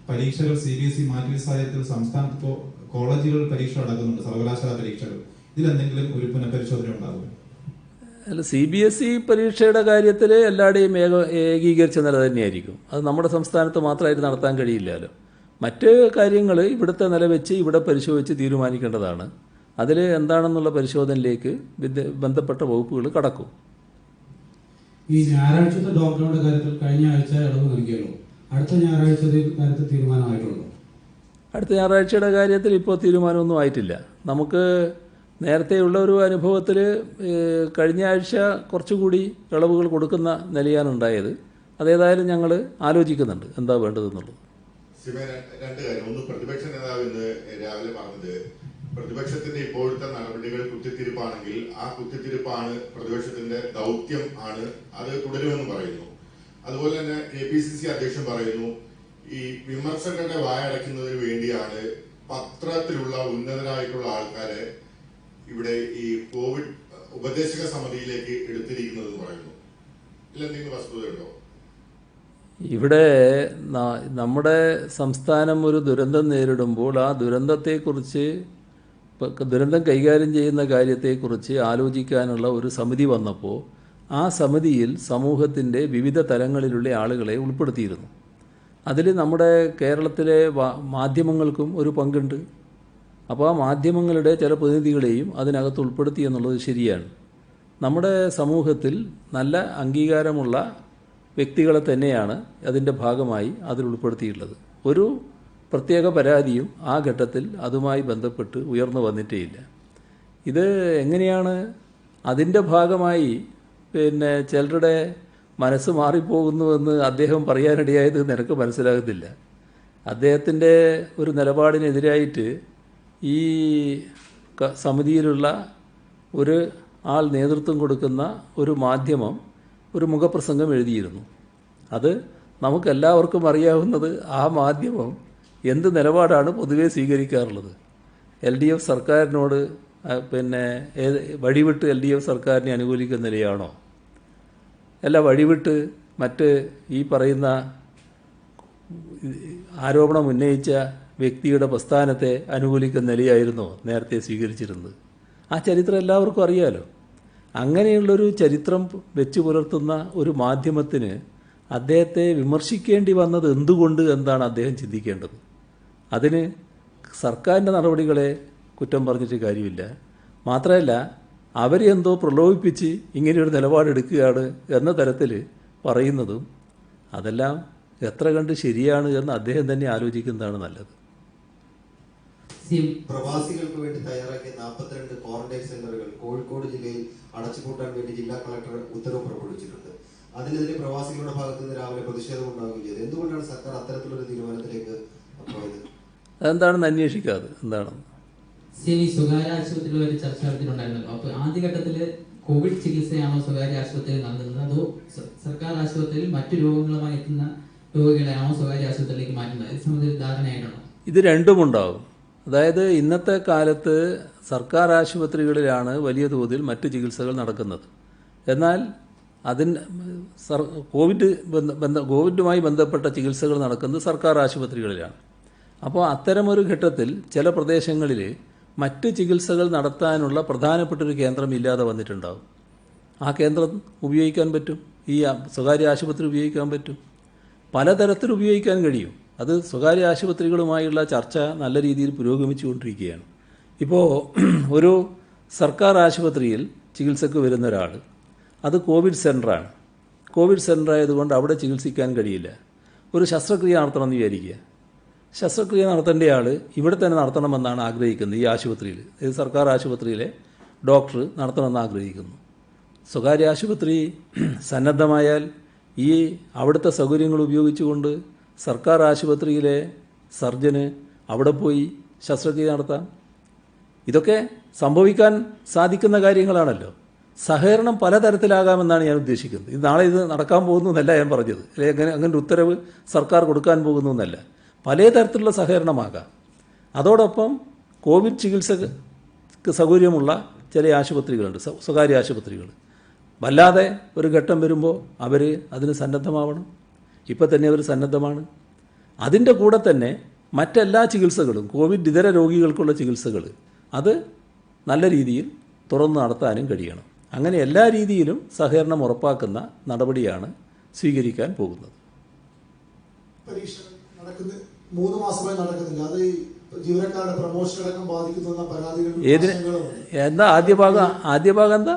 പരീക്ഷകൾ CBSE മാറ്റിയ സാഹചര്യത്തിൽ സംസ്ഥാനത്ത് ഇപ്പോൾ കോളേജുകൾ പരീക്ഷ നടക്കുന്നുണ്ട്, സർവകലാശാല പരീക്ഷകൾ. ഇതിലെന്തെങ്കിലും ഒരു പുനഃപരിശോധന ഉണ്ടാകും? അല്ല, CBSE പരീക്ഷയുടെ കാര്യത്തിൽ എല്ലാവരുടെയും ഏകീകരിച്ച നില തന്നെയായിരിക്കും. അത് നമ്മുടെ സംസ്ഥാനത്ത് മാത്രമായിട്ട് നടത്താൻ കഴിയില്ലല്ലോ. മറ്റ് കാര്യങ്ങൾ ഇവിടുത്തെ നില വെച്ച് ഇവിടെ പരിശോധിച്ച് തീരുമാനിക്കേണ്ടതാണ്. അതിൽ എന്താണെന്നുള്ള പരിശോധനയിലേക്ക് ബന്ധപ്പെട്ട വകുപ്പുകൾ കടക്കും. ഈ ഞായറാഴ്ചത്തെ ലോക്ക്ഡൌണിന്റെ കാര്യത്തിൽ കഴിഞ്ഞ ആഴ്ച ഇളവ് നൽകിയല്ലോ. അടുത്ത ഞായറാഴ്ചത്തെ കാര്യത്തിൽ തീരുമാനമായിട്ടുണ്ടോ? അടുത്ത ഞായറാഴ്ചയുടെ കാര്യത്തിൽ ഇപ്പോൾ തീരുമാനമൊന്നും ആയിട്ടില്ല. നമുക്ക് നേരത്തെയുള്ള ഒരു അനുഭവത്തിൽ കഴിഞ്ഞ ആഴ്ച കുറച്ചുകൂടി ഇളവുകൾ കൊടുക്കുന്ന നിലയാണ് ഉണ്ടായത്. അതേതായാലും ഞങ്ങൾ ആലോചിക്കുന്നുണ്ട് എന്താ വേണ്ടതെന്നുള്ളത്. രണ്ട് കാര്യം. ഒന്ന്, പ്രതിപക്ഷ നേതാവ് ഇന്ന് രാവിലെ പറഞ്ഞത് പ്രതിപക്ഷത്തിന്റെ ഇപ്പോഴത്തെ നടപടികൾ കുത്തിത്തിരിപ്പാണെങ്കിൽ ആ കുത്തിത്തിരിപ്പാണ് പ്രതിപക്ഷത്തിന്റെ ദൗത്യം ആണ്, അത് തുടരുമെന്ന് പറയുന്നു. അതുപോലെ തന്നെ KPCC അധ്യക്ഷൻ പറയുന്നു ഈ വിമർശകരുടെ വായടയ്ക്കുന്നതിന് വേണ്ടിയാണ് പത്രത്തിലുള്ള ഉന്നതരായിട്ടുള്ള ആൾക്കാരെ ഇവിടെ ഈ കോവിഡ് ഉപദേശക സമിതിയിലേക്ക് എടുത്തിരിക്കുന്നതെന്ന് പറയുന്നു. ഇതിലെന്തെങ്കിലും വസ്തുതയുണ്ടോ? ഇവിടെ നമ്മുടെ സംസ്ഥാനം ഒരു ദുരന്തം നേരിടുമ്പോൾ ആ ദുരന്തത്തെക്കുറിച്ച്, ദുരന്തം കൈകാര്യം ചെയ്യുന്ന കാര്യത്തെക്കുറിച്ച് ആലോചിക്കാനുള്ള ഒരു സമിതി വന്നപ്പോൾ ആ സമിതിയിൽ സമൂഹത്തിൻ്റെ വിവിധ തലങ്ങളിലുള്ള ആളുകളെ ഉൾപ്പെടുത്തിയിരുന്നു. അതിൽ നമ്മുടെ കേരളത്തിലെ മാധ്യമങ്ങൾക്കും ഒരു പങ്കുണ്ട്. അപ്പോൾ ആ മാധ്യമങ്ങളുടെ ചില പ്രതിനിധികളെയും അതിനകത്ത് ഉൾപ്പെടുത്തി എന്നുള്ളത് ശരിയാണ്. നമ്മുടെ സമൂഹത്തിൽ നല്ല അംഗീകാരമുള്ള വ്യക്തികളെ തന്നെയാണ് അതിൻ്റെ ഭാഗമായി അതിൽ ഉൾപ്പെടുത്തിയിട്ടുള്ളത്. ഒരു പ്രത്യേക പരാതിയും ആ ഘട്ടത്തിൽ അതുമായി ബന്ധപ്പെട്ട് ഉയർന്നു വന്നിട്ടേയില്ല. ഇത് എങ്ങനെയാണ് അതിൻ്റെ ഭാഗമായി ചിലരുടെ മനസ്സ് മാറിപ്പോകുന്നുവെന്ന് അദ്ദേഹം പറയാനിടയായത് നിനക്ക് മനസ്സിലാകുന്നില്ല. അദ്ദേഹത്തിൻ്റെ ഒരു നിലപാടിനെതിരായിട്ട് ഈ സമിതിയിലുള്ള ഒരു ആൾ നേതൃത്വം കൊടുക്കുന്ന ഒരു മാധ്യമം ഒരു മുഖപ്രസംഗം എഴുതിയിരുന്നു. അത് നമുക്കെല്ലാവർക്കും അറിയാവുന്നത് ആ മാധ്യമം എന്ത് നിലപാടാണ് പൊതുവെ സ്വീകരിക്കാറുള്ളത്. LDF സർക്കാരിനോട് വഴിവിട്ട് LDF സർക്കാരിനെ അനുകൂലിക്കുന്ന നിലയാണോ, അല്ല വഴിവിട്ട് മറ്റ് ഈ പറയുന്ന ആരോപണം ഉന്നയിച്ച വ്യക്തിയുടെ പ്രസ്ഥാനത്തെ അനുകൂലിക്കുന്ന നിലയായിരുന്നോ നേരത്തെ സ്വീകരിച്ചിരുന്നത്? ആ ചരിത്രം എല്ലാവർക്കും അറിയാലോ. അങ്ങനെയുള്ളൊരു ചരിത്രം വെച്ചു പുലർത്തുന്ന ഒരു മാധ്യമത്തിന് അദ്ദേഹത്തെ വിമർശിക്കേണ്ടി വന്നത് എന്തുകൊണ്ട് എന്താണ് അദ്ദേഹം ചിന്തിക്കേണ്ടത്. അതിന് സർക്കാരിൻ്റെ നടപടികളെ കുറ്റം പറഞ്ഞിട്ട് കാര്യമില്ല. മാത്രമല്ല അവരെന്തോ പ്രലോഭിപ്പിച്ച് ഇങ്ങനെയൊരു നിലപാടെടുക്കുകയാണ് എന്ന തരത്തിൽ പറയുന്നതും അതെല്ലാം എത്ര കണ്ട് ശരിയാണ് എന്ന് അദ്ദേഹം തന്നെ ആലോചിക്കുന്നതാണ് നല്ലത്. പ്രവാസികൾക്ക് വേണ്ടി തയ്യാറാക്കിയ 42 ക്വാറന്റൈൻ സെന്ററുകൾ കോഴിക്കോട് ജില്ലയിൽ അടച്ചുപൂട്ടാൻ വേണ്ടി ജില്ലാ കളക്ടർ ഉത്തരവ് പുറപ്പെടുവിച്ചിട്ടുണ്ട്. അതിനെതിരെ പ്രവാസികളുടെ ഭാഗത്ത് നിന്ന് രാവിലെ പ്രതിഷേധം ഉണ്ടാവുകയും ചെയ്തു. എന്തുകൊണ്ടാണ് സർക്കാർ അത്തരത്തിലൊരു തീരുമാനത്തിലേക്ക് പോയത്? അതെന്താണെന്ന് അന്വേഷിക്കാതെ എന്താണെന്ന് സ്വകാര്യ ആശുപത്രിയിൽ ഒരു ചർച്ച നടത്തിയിട്ടുണ്ടായിരുന്നല്ലോ. അപ്പോൾ ആദ്യഘട്ടത്തിൽ കോവിഡ് ചികിത്സയാണോ സ്വകാര്യ ആശുപത്രിയിൽ നടത്തുന്നത്, അതോ സർക്കാർ ആശുപത്രിയിൽ മറ്റു രോഗങ്ങളുമായി എത്തുന്ന രോഗികളെയാണോ സ്വകാര്യ ആശുപത്രിയിലേക്ക് മാറ്റുന്നത്? ഇത് സംബന്ധിച്ച് ധാരണയായിട്ടാണോ? ഇത് രണ്ടുമുണ്ടാവും. അതായത് ഇന്നത്തെ കാലത്ത് സർക്കാർ ആശുപത്രികളിലാണ് വലിയ തോതിൽ മറ്റ് ചികിത്സകൾ നടക്കുന്നത്. എന്നാൽ കോവിഡുമായി ബന്ധപ്പെട്ട ചികിത്സകൾ നടക്കുന്നത് സർക്കാർ ആശുപത്രികളിലാണ്. അപ്പോൾ അത്തരമൊരു ഘട്ടത്തിൽ ചില പ്രദേശങ്ങളിൽ മറ്റ് ചികിത്സകൾ നടത്താനുള്ള പ്രധാനപ്പെട്ടൊരു കേന്ദ്രം ഇല്ലാതെ വന്നിട്ടുണ്ടാവും. ആ കേന്ദ്രം ഉപയോഗിക്കാൻ പറ്റും, ഈ സ്വകാര്യ ആശുപത്രി ഉപയോഗിക്കാൻ പറ്റും, പലതരത്തിൽ ഉപയോഗിക്കാൻ കഴിയും. അത് സ്വകാര്യ ആശുപത്രികളുമായുള്ള ചർച്ച നല്ല രീതിയിൽ പുരോഗമിച്ചുകൊണ്ടിരിക്കുകയാണ്. ഇപ്പോൾ ഒരു സർക്കാർ ആശുപത്രിയിൽ ചികിത്സക്ക് വരുന്ന ഒരാൾ, അത് കോവിഡ് സെൻ്ററാണ്. കോവിഡ് സെൻ്റർ ആയതുകൊണ്ട് അവിടെ ചികിത്സിക്കാൻ കഴിയില്ല. ഒരു ശസ്ത്രക്രിയ നടത്തണമെന്ന് വിചാരിക്കുക. ശസ്ത്രക്രിയ നടത്തേണ്ട ആൾ ഇവിടെ തന്നെ നടത്തണമെന്നാണ് ആഗ്രഹിക്കുന്നത്. ഈ ആശുപത്രിയിൽ, ഇത് സർക്കാർ ആശുപത്രിയിലെ ഡോക്ടർ നടത്തണമെന്ന് ആഗ്രഹിക്കുന്നു. സ്വകാര്യ ആശുപത്രി സന്നദ്ധമായാൽ ഈ അവിടുത്തെ സൗകര്യങ്ങൾ ഉപയോഗിച്ചുകൊണ്ട് സർക്കാർ ആശുപത്രിയിലെ സർജന് അവിടെ പോയി ശസ്ത്രക്രിയ നടത്താം. ഇതൊക്കെ സംഭവിക്കാൻ സാധിക്കുന്ന കാര്യങ്ങളാണല്ലോ. സഹകരണം പലതരത്തിലാകാമെന്നാണ് ഞാൻ ഉദ്ദേശിക്കുന്നത്. ഇത് നാളെ ഇത് നടക്കാൻ പോകുന്നു എന്നല്ല ഞാൻ പറഞ്ഞത്, അല്ലെങ്കിൽ അങ്ങനെ ഉത്തരവ് സർക്കാർ കൊടുക്കാൻ പോകുന്നു എന്നല്ല. പല തരത്തിലുള്ള സഹകരണമാകാം. അതോടൊപ്പം കോവിഡ് ചികിത്സക്ക് സൗകര്യമുള്ള ചില ആശുപത്രികളുണ്ട്, സ്വകാര്യ ആശുപത്രികൾ. വല്ലാതെ ഒരു ഘട്ടം വരുമ്പോൾ അവർ അതിന് സന്നദ്ധമാവണം. ഇപ്പം തന്നെ അവർ സന്നദ്ധമാണ്. അതിൻ്റെ കൂടെ തന്നെ മറ്റെല്ലാ ചികിത്സകളും, കോവിഡ് ഇതര രോഗികൾക്കുള്ള ചികിത്സകൾ, അത് നല്ല രീതിയിൽ തുറന്നു നടത്താനും കഴിയണം. അങ്ങനെ എല്ലാ രീതിയിലും സഹകരണം ഉറപ്പാക്കുന്ന നടപടിയാണ് സ്വീകരിക്കാൻ പോകുന്നത്. പരീക്ഷ നടക്കുന്ന 3 മാസമായി നടക്കുന്നില്ല. അത് ജീവനക്കാരുടെ പ്രൊമോഷൻ അടക്കം ബാധിക്കുന്ന പരാതികൾ. എന്താ ആദ്യ ഭാഗം എന്താ?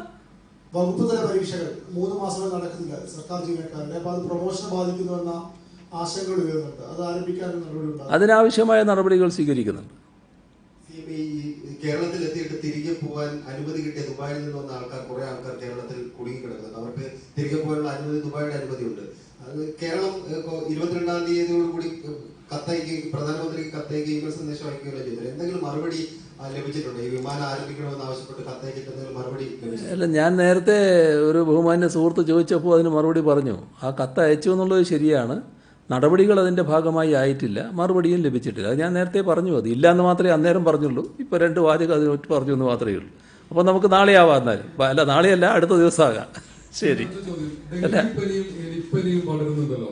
വകുപ്പ് തല പരീക്ഷകൾ 3 മാസമായി നടക്കുന്നില്ല സർക്കാർ ജീവനക്കാരുടെ. അപ്പൊ അത് പ്രൊമോഷനെ ബാധിക്കുന്നുവെന്ന ആശങ്കകൾ ഉയർന്നുണ്ട്. അത് ആരംഭിക്കാൻ നടപടി ഉണ്ടാകും. അതിനാവശ്യമായ നടപടികൾ സ്വീകരിക്കുന്നുണ്ട്. ഈ കേരളത്തിൽ എത്തിയിട്ട് തിരികെ പോകാൻ അനുമതി കിട്ടിയ ദുബായിൽ നിന്ന് വന്ന ആൾക്കാർ, കുറെ ആൾക്കാർ കേരളത്തിൽ കുടുങ്ങിക്കിടക്കുന്നത്. അവർക്ക് തിരികെ പോകാനുള്ള അനുമതി, ദുബായിയുടെ അനുമതിയുണ്ട്. അത് കേരളം 22-ാം തീയതിയോടുകൂടി കത്തയക്കുകയും പ്രധാനമന്ത്രിക്ക് കത്തയക്കുകയും ഇമെയിൽ സന്ദേശം അയക്കുകയല്ലോ ചെയ്തത്. എന്തെങ്കിലും മറുപടി ലഭിച്ചിട്ടുണ്ട്? ഈ വിമാനം ആരംഭിക്കണമെന്ന് ആവശ്യപ്പെട്ട് കത്തയച്ചിട്ട് എന്തെങ്കിലും മറുപടി ലഭിച്ചിട്ടുണ്ട്? അല്ല, ഞാൻ നേരത്തെ ഒരു ബഹുമാന്യ സുഹൃത്ത് ചോദിച്ചപ്പോൾ അതിന് മറുപടി പറഞ്ഞു. ആ കത്ത് അയച്ചു എന്നുള്ളത് ശരിയാണ്, നടപടികൾ അതിൻ്റെ ഭാഗമായി ആയിട്ടില്ല, മറുപടിയും ലഭിച്ചിട്ടില്ല. അത് ഞാൻ നേരത്തെ പറഞ്ഞു. അത് ഇല്ല എന്ന് മാത്രമേ അന്നേരം പറഞ്ഞുള്ളൂ. ഇപ്പോൾ 2 വാചകം അതിനൊട്ട് പറഞ്ഞു എന്ന് മാത്രമേ ഉള്ളൂ. അപ്പോൾ നമുക്ക് നാളെ ആവാം. എന്നാലും അല്ല, നാളെയല്ല, അടുത്ത ദിവസമാകാം. ശരി. ഡെങ്കിപ്പനിയും എലിപ്പനിയും പടരുന്നുണ്ടല്ലോ.